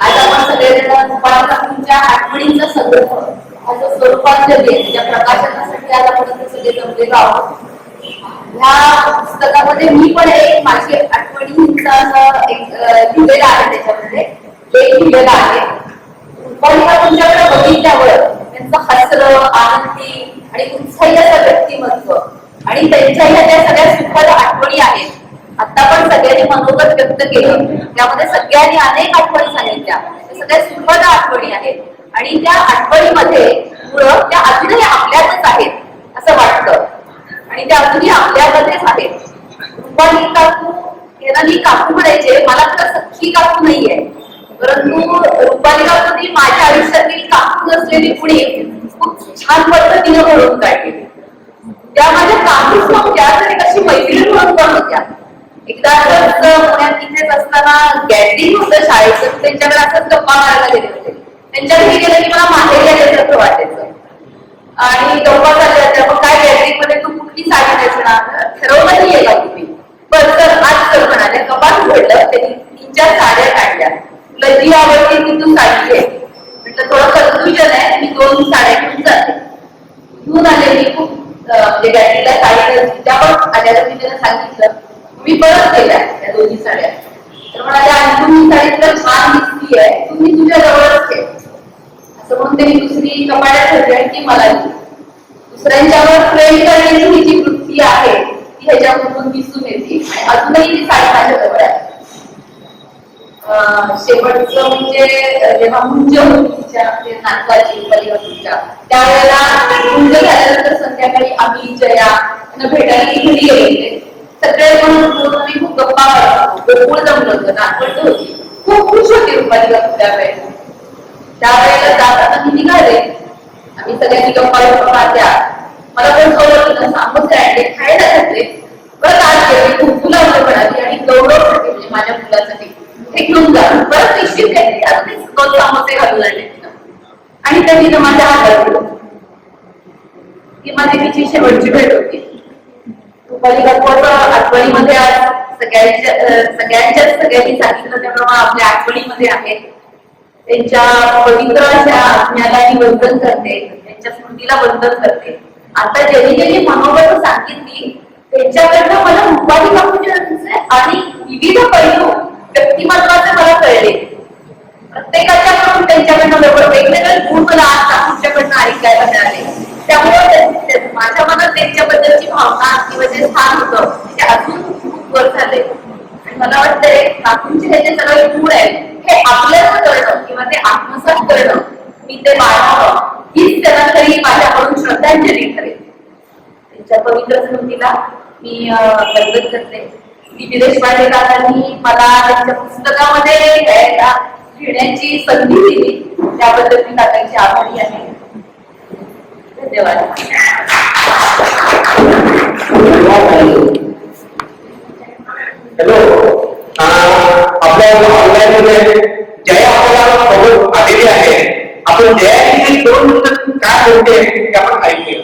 आज आपण सगळेजण तुमच्या आठवणींचा संग्रह असं स्वरूपात त्याच्या प्रकाशनासाठी आज आपण सगळे जमलेलो आहोत. ह्या पुस्तकामध्ये मी पण एक माझी आठवणींचा असं एक लिहिलेला आहे त्याच्यामध्ये लेख लिहिलेला आहे. रुपालिका तुमच्याकडे बघितल्यावर त्यांचं हसरं आनंदी आणि उत्साही असं व्यक्तिमत्व आणि त्यांच्या ह्या ज्या सगळ्या सुखद आठवणी आहेत आता पण सगळ्यांनी मनोगत व्यक्त केलं त्यामध्ये सगळ्यांनी अनेक आठवणी सांगितल्या सगळ्या सुखद आठवणी आहेत आणि त्या आठवणीमध्ये मुळं त्या अजूनही आपल्यातच आहेत असं वाटतं आणि त्या अजूनही आपल्यामध्येच आहेत. रुपाली काकू यांना मी काकू म्हणायचे मला तर सख्खी काकू नाहीये परंतु रुपाली काकूंनी माझ्या आयुष्यातील काकू नसलेली पुणे खूप छान पद्धतीने घडवून काढली. त्या माझ्या काकूच नव्हत्या तरी कशी मैत्रीण म्हणून पण होत्या. एकदा पुण्यात तिथेच असताना गॅदरिंग होतं शाळेचं त्यांच्याकडे असंच गप्पा मारायला गेले होते. त्यांच्या घरी गेलं की मला माहेरी आल्यासारखं वाटायचं आणि गप्पा झाल्या होत्या मग काय गॅदरिंग मध्ये तू कुठली साडी नेसणार ठरवलं नाहीये का तुम्ही बरं तर आज तर म्हणाले कपाट उघडलं त्यांनी 3-4 साड्या काढल्या तुला जी आवडते ती तू साडी घे म्हटलं थोडं कन्फ्युजन आहे मी 2 साड्या घेऊन जाते. घेऊन आले मी खूप म्हणजे गॅदरिंगला साडी त्या पण आल्याला मी त्यांना सांगितलं मी परत केल्या त्या 2 साड्या तर म्हणाले आणि तुम्ही साडी तर छान दिसती आहे तुम्ही तुझ्या जवळच ठेव असं कोणतरी दुसरी कपाटात ठेवली आणि ती मला दिली. दुसऱ्यांच्यावर प्रेम करण्याची ही जी वृत्ती आहे ती ह्याच्यामधून दिसून येते आणि अजूनही ती साडी माझ्याजवळ आहे. शेवटचं म्हणजे जेव्हा मुंज होती तिच्या नाटकाची परिवर्तनच्या त्यावेळेला मुंज झाल्यानंतर संध्याकाळी आम्ही जया यांना भेटायला घरी गेले. सगळे म्हणून आम्ही खूप गप्पा मारतो. गोकुळ जमलं होतं, नाटकं होती, खूप खुश होती रुपाली बापू त्यावेळेला. त्यावेळेला जाताना मी निघाले, आम्ही सगळ्यांनी गप्पा मारल्या. मला पण सोडवलं समोसे आणले, खायला घातले. परत आज गेली खूप फुलं म्हणाली आणि गौरव म्हणजे माझ्या मुलासाठी हे घेऊन जा. परत निश्चित घेतली, अगदीच 2 समोसे घालून आणले आणि त्यांनी माझ्या हातात दिलं. ती माझी तिची शेवटची भेट होती. रुपाली बापूच्या आठवणीमध्ये आज सगळ्यांनी सांगितलं त्याप्रमाणे आपल्या आठवणीमध्ये आहे. त्यांच्या पवित्र अशा आज्ञाला मी वंदन करते, त्यांच्या स्मृतीला वंदन करते. आता ज्यांनी मनोगत सांगितली त्यांच्याकडनं मला रुपाली बापूचे आणि विविध पैलू व्यक्तिमत्वाचे मला कळले. प्रत्येकाच्याकडून त्यांच्याकडनं वेगवेगळे गुण मला आज तुमच्याकडनं ऐकायला मिळाले. त्यामुळे माझ्या मनात त्यांच्याबद्दलची भावना किंवा जे स्थान होतं ते अजून खूप वर झाले. आणि मला वाटतंय काकूंचे हे जे सगळे गुण आहेत हे आपल्याला करणं किंवा ते आत्मसात करणं, मी ते बाळगावं हीच त्यांना तरी माझ्याकडून श्रद्धांजली ठरेल. त्यांच्या पवित्र स्मृतीला मी वंदन करते. विजय काकांनी मला त्यांच्या पुस्तकामध्ये लिहिण्याची संधी दिली त्याबद्दल मी काकांची आभारी आहे. धन्यवाद. हॅलो, आपल्या ऑनलाईन मध्ये जया आपल्याला बघून आलेली आहे. आपण जयाची 2 मिनिटं काय बोलते ते आपण ऐकूया.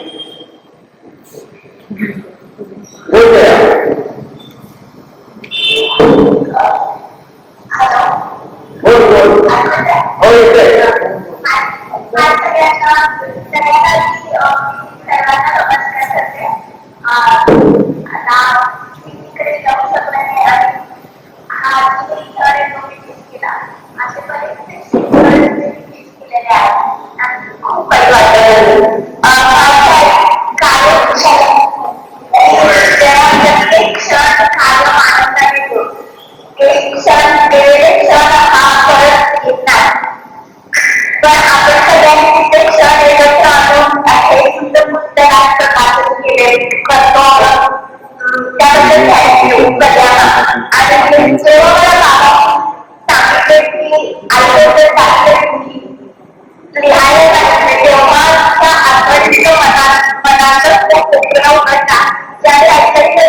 बोल जया. बोल बोल. हो येतोय. सर्वांना नमस्कार करते. आता इकडे जाऊ शकत नाही आणि हा केला असे बरेचसे केलेले आहेत आणि खूप काही वाटतं. प्रत्येक क्षण कार्य आनंदाने येतो. एक क्षण वेळ क्षण हा परत येत नाही. पण आपण सगळ्यांनी ते क्षण एकत्र आणून हे सुंदर पुस्तकात प्रकाशित केले करतो. त्याबद्दल आणि जेव्हा मला सांगितले की आईबद्दल सांगितले लिहायला सांगितले तेव्हा त्या आठवणीचं मनातच उपक्रम घडला. ज्याने ऐकायचं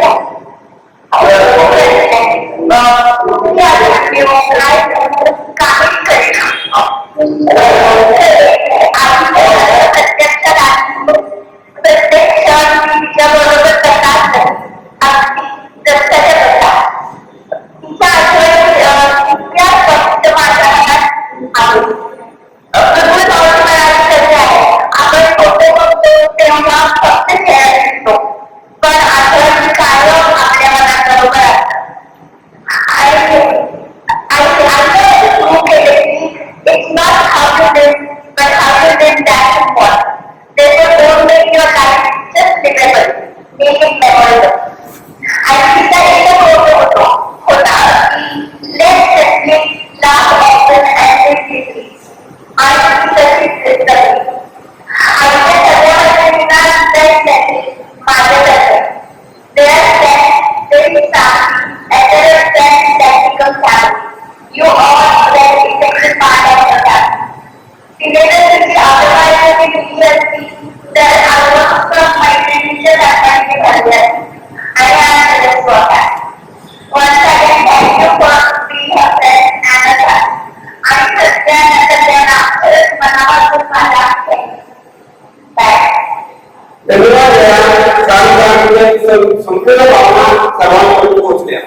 संपूर्ण भावना सर्वांपर्यंत पोहोचल्या.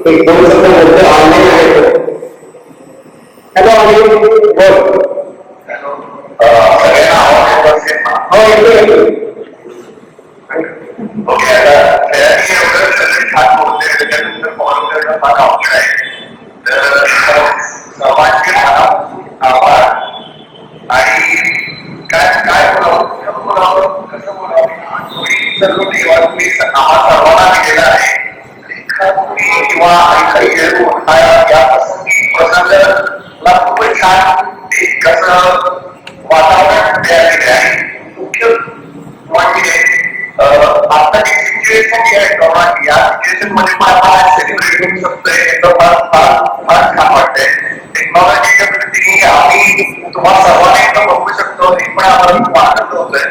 एक 2 शब्द बोलतो ऑनलाईन आहे. हॅलो अनिल बोल. सगळ्यांना आवाज येत ना? हो येतोय. ओके, सगळ्यांनी एवढं सगळे छान बोलले त्याच्यानंतर फॉलो करणं फार अवघड आहे. तर सर्वांचे आभार. सर्व किंवा तुम्ही आम्हा सर्वांना दिलेला आहे किंवा काही खेळून या प्रसंगाला खूपच छान एक कसं वातावरण तयार केले आहे. मुख्य म्हणजे आताची सिच्युएशन जी आहे प्रमाण या सिच्युएशन मध्ये मला सेलिब्रेट करू शकतोय याचं फार छान वाटतंय. टेक्नॉलॉजीच्या दृष्टीने आम्ही तुम्हाला सर्वांना एकदम बघू शकतो हे पण आम्हाला खूप आनंद होतोय.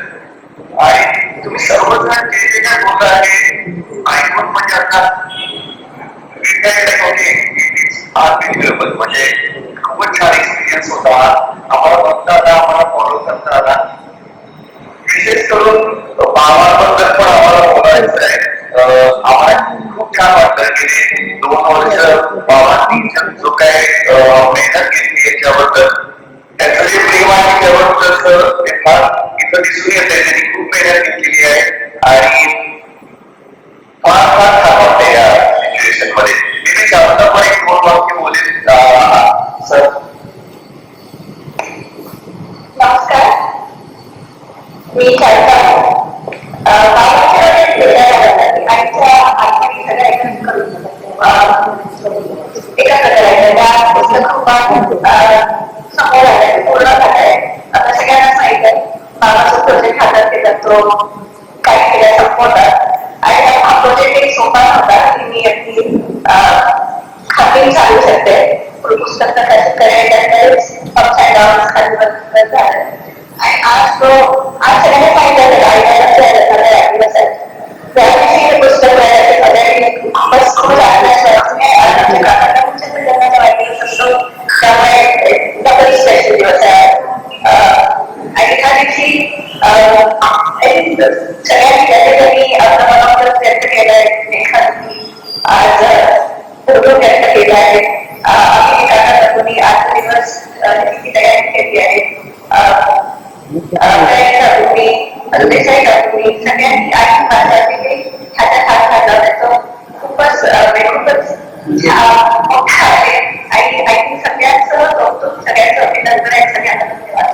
आणि तुम्ही सर्वजण जे जे काय बोलता आहे ऐकून म्हणजे आता म्हणजे खूपच छान एक्सपिरियन्स होता. आम्हाला बघता आला, आम्हाला फॉलो करता आला. विशेष करून बाबांबद्दल पण आम्हाला बोलायचं आहे. आम्हाला खूप छान वाटतं की 2 वर्ष बाबांनी जो काय मेहनत घेतली याच्याबद्दल त्याचं जे प्रेम आहे त्याबद्दल ते फार इथं दिसून येत आहे. त्यांनी खूप मेहनत घेतलेली आहे आणि फार छान वाटते या सिच्युएशन मध्ये. मी शांतपणे 2 वाक्य बोलेल. सर नमस्कार, मी शांता. आईच्या आठवणी सगळ्या एकत्र करून एका प्रकारे पुस्तक समोर आलंय, पूर्ण झालंय. आता सगळ्यांना सांगितलं बाबाचा प्रोजेक्ट हातात घेतला, तो काही केल्या संपवतात. आणि हा प्रोजेक्ट एक सोपा होता की मी अगदी खात्री चालू शकते. पुस्तक कसं करायचं अपसाईड डाऊन खाली झालं. आणि आज सगळ्यांना सांगितलं त्याविषयी हे पुस्तक त्यामुळे डबल स्पेशल दिवस आहे. आणि त्या दिवशी सगळ्यांनी आपलं मनावर व्यक्त केलंय, एखादी आज फोटो व्यक्त केला आहे. तुम्ही आजचा दिवस किती तयारी केली आहे. सगळ्यांनी हातात हात घातला त्याचं खूपच मोठा आहे. आणि सगळ्यांचं कौतुक, सगळ्यांचं अभिनंदन आहे. सगळ्यांना धन्यवाद.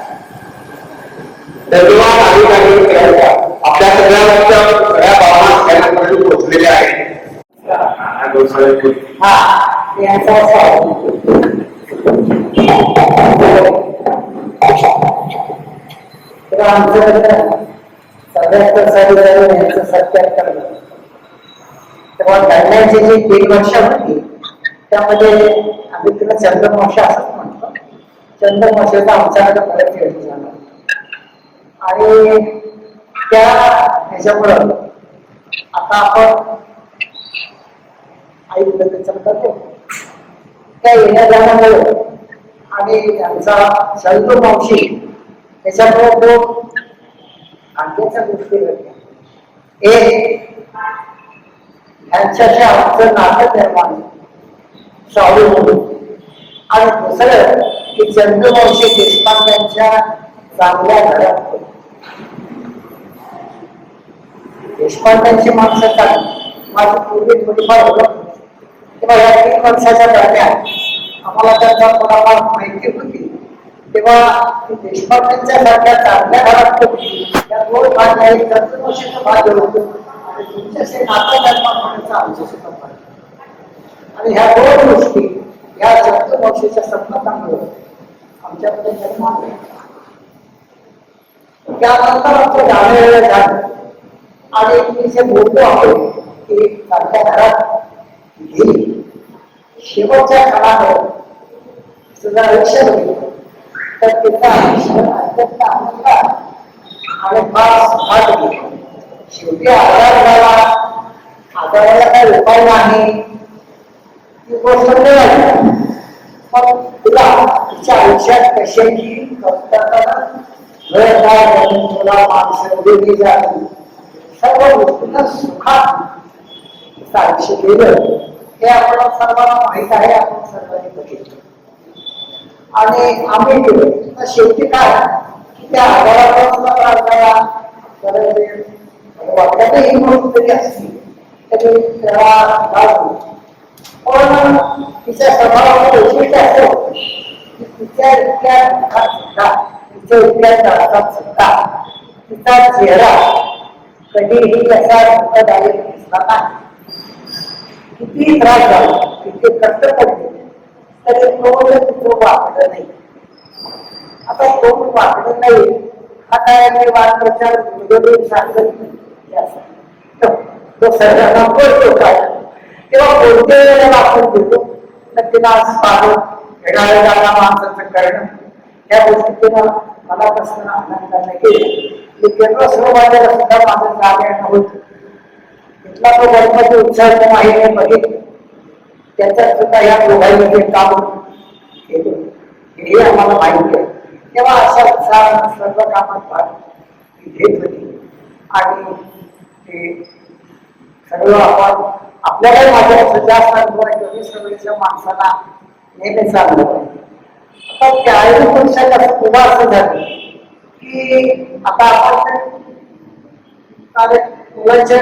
आपल्या सगळ्या बाबांना पोहोचलेले आहे. तेव्हा दरम्यानची जी 1 वर्ष होती त्यामध्ये आम्ही तिला चंद्रवंश असंच म्हणतो. चंद्रवंशाचा आमच्याकडे बरेच वेळ झाला आणि त्या ह्याच्यामुळं आता आपण आई वडिलांचा करतो त्या येण्या जाण्यामुळे आणि त्यांचा चंद्रवंशी त्याच्यामुळे तो आज्ञाच्या गोष्टी घडल्या. एक यांच्याशी आमचं नातं निर्माण चालू होतं. आणि दुसरं की चंद्रवंशी देशपांड्यांच्या चांगल्या घरात होतं. देशपांड्यांची माणसं चांगली माझी पूर्वी थोडीफार ओळख होती तेव्हा या 3 वर्षाच्या दरम्यान आम्हाला त्यांचा थोडाफार माहिती होती. तेव्हा देशपांड्यांच्या सारख्या चांगल्या घरात होती त्या 2 भाज्या एक चंद्रवंशीचं भाग्य होतं आणि तुमच्याशी नातं निर्माण होण्याचा आमच्याशी संबंध. आणि ह्या 2 गोष्टी या चंद्रवंशीच्या संबंधामुळे आमच्याकडे निर्माण झाल्या. त्यानंतर आमचं जाणं झालं आणि मी जे बोलतो आहे की चांगल्या घरात गेली शेवटच्या काळामध्ये तुझं आयुष्य होईल तर तिचं आयुष्य अत्यंत आनंदात आणि फार गेलं. शेवटी आजार झाला, आजाराला काही उपाय नाही ती गोष्ट मिळाली. पण तुला तिच्या आयुष्यात कशाची तुला माणसं वेगळी झाली सर्व गोष्टींना सुखात तिचं आयुष्य गेलं हे आपल्याला सर्वांना माहित आहे. आपण सर्वांनी बघितलं आणि आम्ही गेलो. तर शेवटी काय की त्या आजारापासून त्रास झाला वाटतं ही गोष्ट तरी असली तरी त्याला पण तिच्या स्वभावाचं वैशिष्ट्य असं की तिच्या इतक्या दुःखात सुद्धा तिच्या इतक्या त्रासात सुद्धा तिचा चेहरा कधीही याचा धोकादायक दिसला नाही. किती त्रास झाला, किती कष्ट पडले, तरी तो वापरलं नाही. आता तो वापरलं नाही हा काय मी वादप्रचार सांगत तो सर्वांना करतो काय तेव्हा कोणत्या वेळेला आपण घेतो तर तिला पाहून येणाऱ्या माणसाचं करणं त्या गोष्टीला मनापासून आनंदाने केलं. मी केंद्र सहभागाला सुद्धा माझं जाणं होतं. तिथला तो गणपती उत्सवाच्या माहिती बघितलं, त्याच्यात सुद्धा या दोघांमध्ये काम केलं हे आम्हाला माहिती आहे. तेव्हा अशा उत्साहानं सर्व कामात भाग घेत होती आणि ते सर्व आपण आपल्याला माझ्या जास्त अनुभव आहे 24 माणसाला नेहमी चाललं पाहिजे. आता त्यावेळी पक्षात असं पुन्हा असं झालं की आता आपण मुलांच्या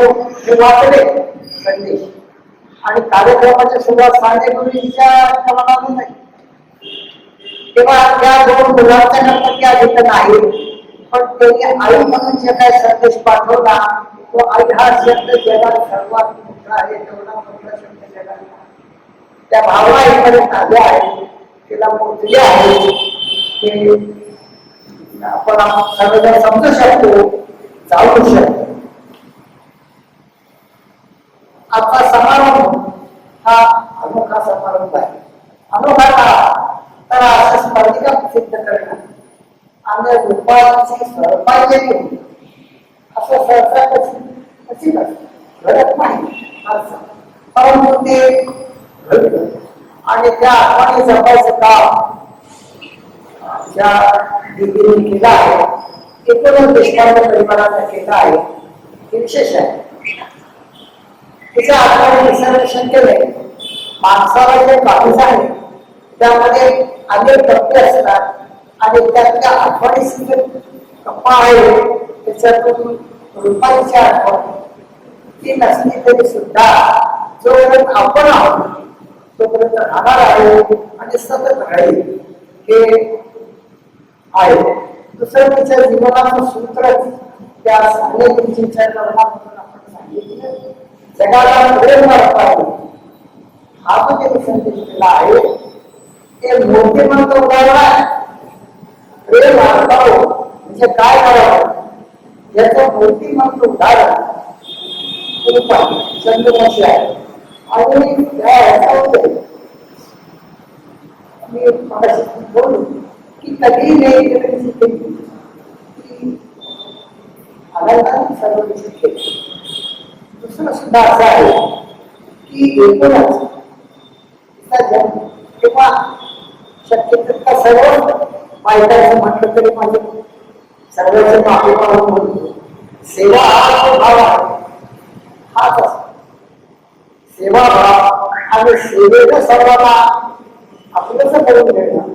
वाचले संदेश आणि कार्यक्रमाच्या सुरुवात साडेपूर्वीच्या प्रमाणाने नाही. तेव्हा त्या दोन मुलांच्या गणपती आधी नाही, पण त्यांनी आई म्हणून जे काही संदेश पाठवला तो आई हा शब्द जगात सर्वात मोठा आहे, तेवढा मोठा शब्द जगात त्या भावना इकडे आल्या आहेत, तिला पोचले आहे ते आपण सर्वजण समजू शकतो, जाऊ शकतो. आजचा समारंभ हा अनोखा समारंभ आहे. अनोखा का तर अशा स्पर्धेला सिद्ध करणं आणि रूपाची सहभाग्य घेऊन असं सहसा कशी घडत नाही असं, परंतु ते घडलं आणि त्या आठवणी जपायचं काम ज्या दिदीने केलं आहे, एकूणच देशपांडे परिवाराने केलं आहे, हे विशेष आहे. तिच्या आठवणी विसर्जन केले. माणसाला जे बाजूच आहे त्यामध्ये अनेक टप्पे असतात आणि त्यातल्या आठवणीची टप्पा आहे त्याच्यातून रूपांची आठवण ती नसली तरी सुद्धा जोपर्यंत आपण आहोत तोपर्यंत राहणार आहे आणि सतत राहील हे आहे. दुसरं तिच्या जीवनाचं सूत्रच त्या सांगण्याच्या कर्मातून आपण सांगितलं, जगाला प्रेम पाहिजे हा तो त्यांनी संदेश दिला आहे. ते मोठे म्हणतो उदाहरण प्रेम अर्पाव म्हणजे काय करावं याचं मोठी म्हणतो उदाहरण चंद्रवंशी आहे. आणि मी बोलू की कधी नाही आनंदाने सर्व गोष्टी केली. दुसरं सुद्धा असं आहे की एकूणच जन्म किंवा शक्य तितका सर्व बायकांचं म्हटलं तरी माझे सर्वांचे माफी मागून बोलतो. सेवा हा जो भाव आहे हाच असतो. सेवा भाव आणि सेवेनं सर्वांना आपलंच करून घेणं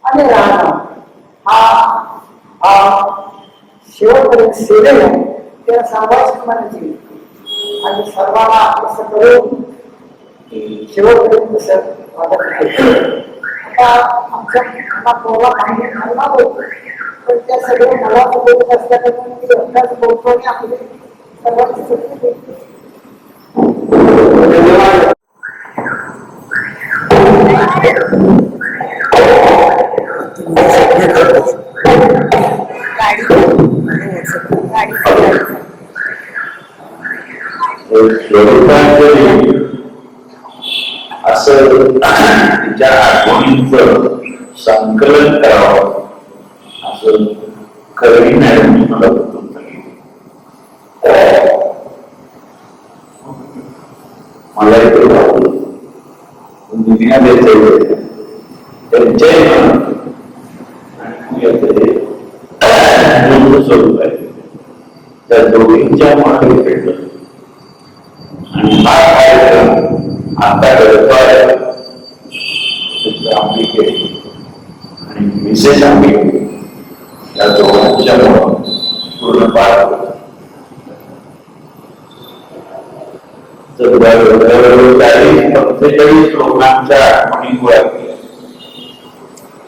आणि राहणं हा शेवटपर्यंत सेवेनं त्याला सामाजिक म्हणायची आणि सर्वांना असं करून की शेवटपर्यंत सर आता आमच्या पोरा माहिती घालणार होतो पण त्या सगळ्या मला बोलत असल्यामुळे अभ्यास बोलतो आणि आपली सर्वांची सुट्टी देतो. असं तिच्या आठवणींचं संकलन करावं असं खरी मॅडमनी मला बघून मला इथे दुनिया द्यायचं त्यांच्या स्वरूप आहे त्या दोघींच्या मागे भेटलं आणि हा कार्यक्रम आता करतो आहे आम्ही केली आणि विशेष आम्ही या दोघांच्या पूर्ण पार करतो. 45 प्रोग्रामच्या आठवणी गोळा केल्या.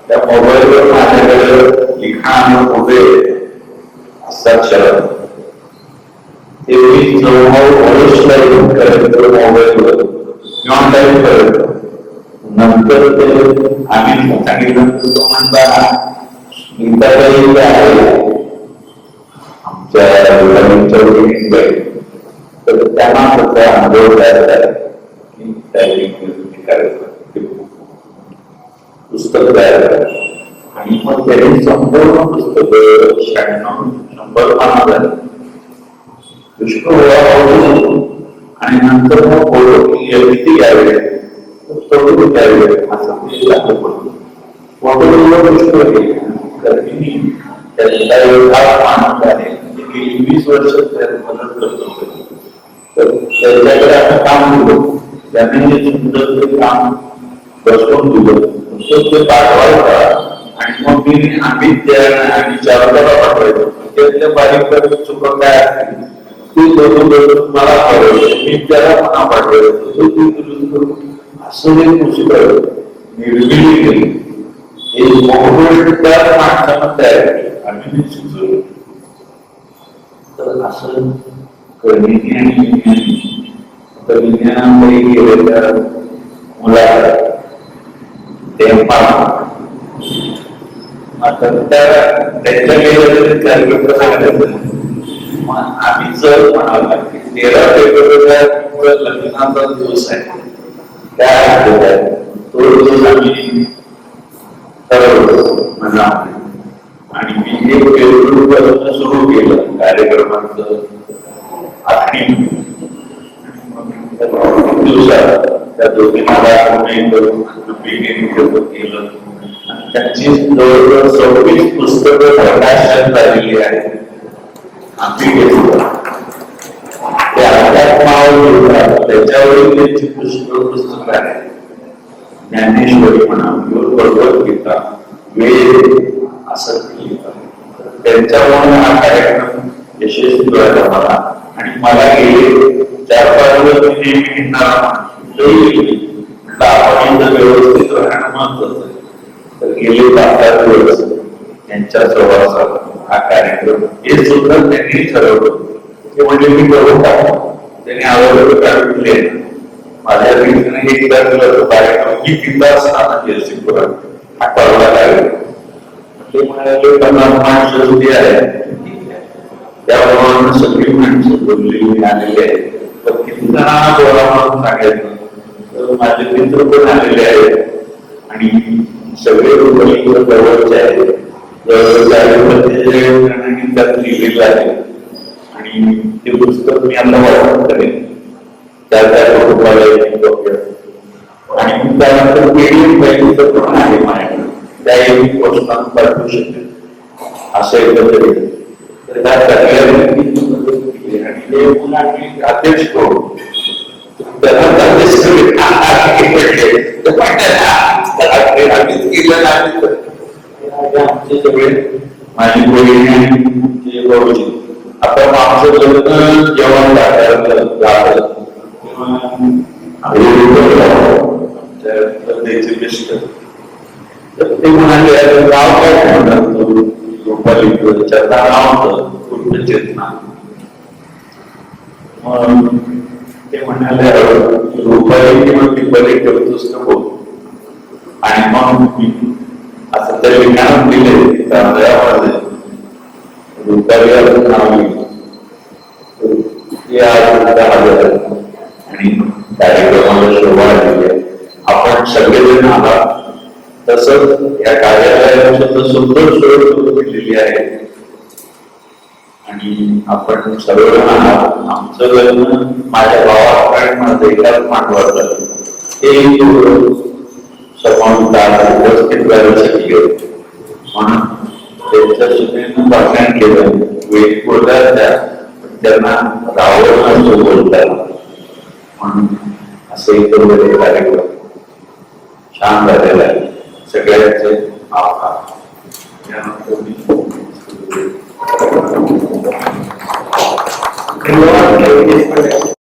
त्या मोबाईलवर माझ्याकडे लिखाण उभे हस्ताक्षर ते मी जवळ वरिष्ठ करायचं मोबाईलवर किंवा टाईप करायचं. नंतर ते आम्ही सांगितलं तो म्हणता गीताबाई आहे आमच्या मुलांच्या तर त्यांना त्याचा अनुभव तयार की टायपिंग करायचं पुस्तक तयार करायचं आणि मग त्यांनी संपूर्ण पुस्तक 96-100 पानात पुष्कळ आणि नंतर मग फोटो किती घ्यावे फोटो घ्यावे असं ते लागू पडतो. फोटो पुष्कळ गेली 20 वर्ष मदत करतो. तर त्याच्याकडे आता काम दिलं त्याने सुंदर ते काम बसवून दिलं ते पाठवायचा आणि मग मी आम्ही विचारायला पाठवायचो त्यातल्या बारीक चुकत काय असतील ते मला पाठवायचं मी त्याला पुन्हा पाठवायचो असं एक पुस्तक निर्मिती केली. एक त्या माणसानं तयार केली आम्ही सुचवलं. तर असं गणिती आणि विज्ञानामध्ये गेलेल्या मुलाला तेव्हा आता त्यांच्या गेलेलं सांगायचं मग आम्ही जर म्हणाला की 13 फेब्रुवारीला लग्नाचा दिवस आहे त्या तो दिवस आम्ही ठरवलं म्हणा आणि मी 1 फेब्रुवारीपासून सुरू केलं कार्यक्रमाचं आखणी दिवसात त्या दोघींना केलं. त्यांची जवळजवळ 26 पुस्तकं प्रकाशन झालेली आहेत. आम्ही घेतलं ते अध्यात्मावर त्याच्यावरील त्यांची पुस्तक आहेत. ज्ञानेश्वरी म्हणा भगवद्गीता वेद असं त्यांच्यामुळे हा कार्यक्रम यशस्वी झाला मला आणि मला गेले 4-5 दिवस आपण व्यवस्थित राहणं महत्वाचं आहे. तर गेले 5-7 दिवस त्यांच्या सहवासात हा कार्यक्रम हे सुद्धा त्यांनी ठरवलं. ते म्हणजे मी करून टाकतो त्यांनी आवडलं काढले माझ्या रीतीने हे कार्यक्रम ही पिता असताना हाताळला लागेल. ते म्हणाले 50 माणसं जी आहेत त्याप्रमाणे सगळी माणसं बोललेली आलेली आहेत. तर किती जणांना बोला म्हणून सांगायचं तर माझे मित्र पण आलेले आहेत आणि सगळे लोक जवळचे आहेत. त्यात लिहिलेलं आहे आणि ते पुस्तक मी आता वाचन करेन त्या आणि त्यानंतर पीडीएफ फाईलचं पण आहे माझ्याकडे त्या एक गोष्टांना पाठवू शकेल असं एकत्रित. तर त्या अध्यक्ष आमचे सगळे माझी बहिणी भाऊजी आता आमचं लग्न जेवण तर ते म्हणाले गाव काय म्हणतात रुपाली नाव होतं चेतना. ते म्हणाले रुपाली किंवा टिपाली करतोस का बोल आणि मग असं त्या विज्ञानात दिले तांदळामध्ये रुपाली असं नाव आणि कार्यक्रमाला शोभा दिली आहे. आपण सगळेजण आहात तसंच या कार्यालयाला सुद्धा सुंदर सोय केलेली आहे आणि आपण सर्वजण आहात. आमचं लग्न माझ्या भावाकडे माझं एकाच मांडवात झालं ते उपस्थित करण्यासाठी गेलो म्हणून त्यांच्या सुनेनं भाषण केलं वेळ बोलतात त्यांना रावण असं बोलतात म्हणून असं इतर कार्यक्रम छान झालेला आहे. सगळ्यांचे आभार. धन्यवाद.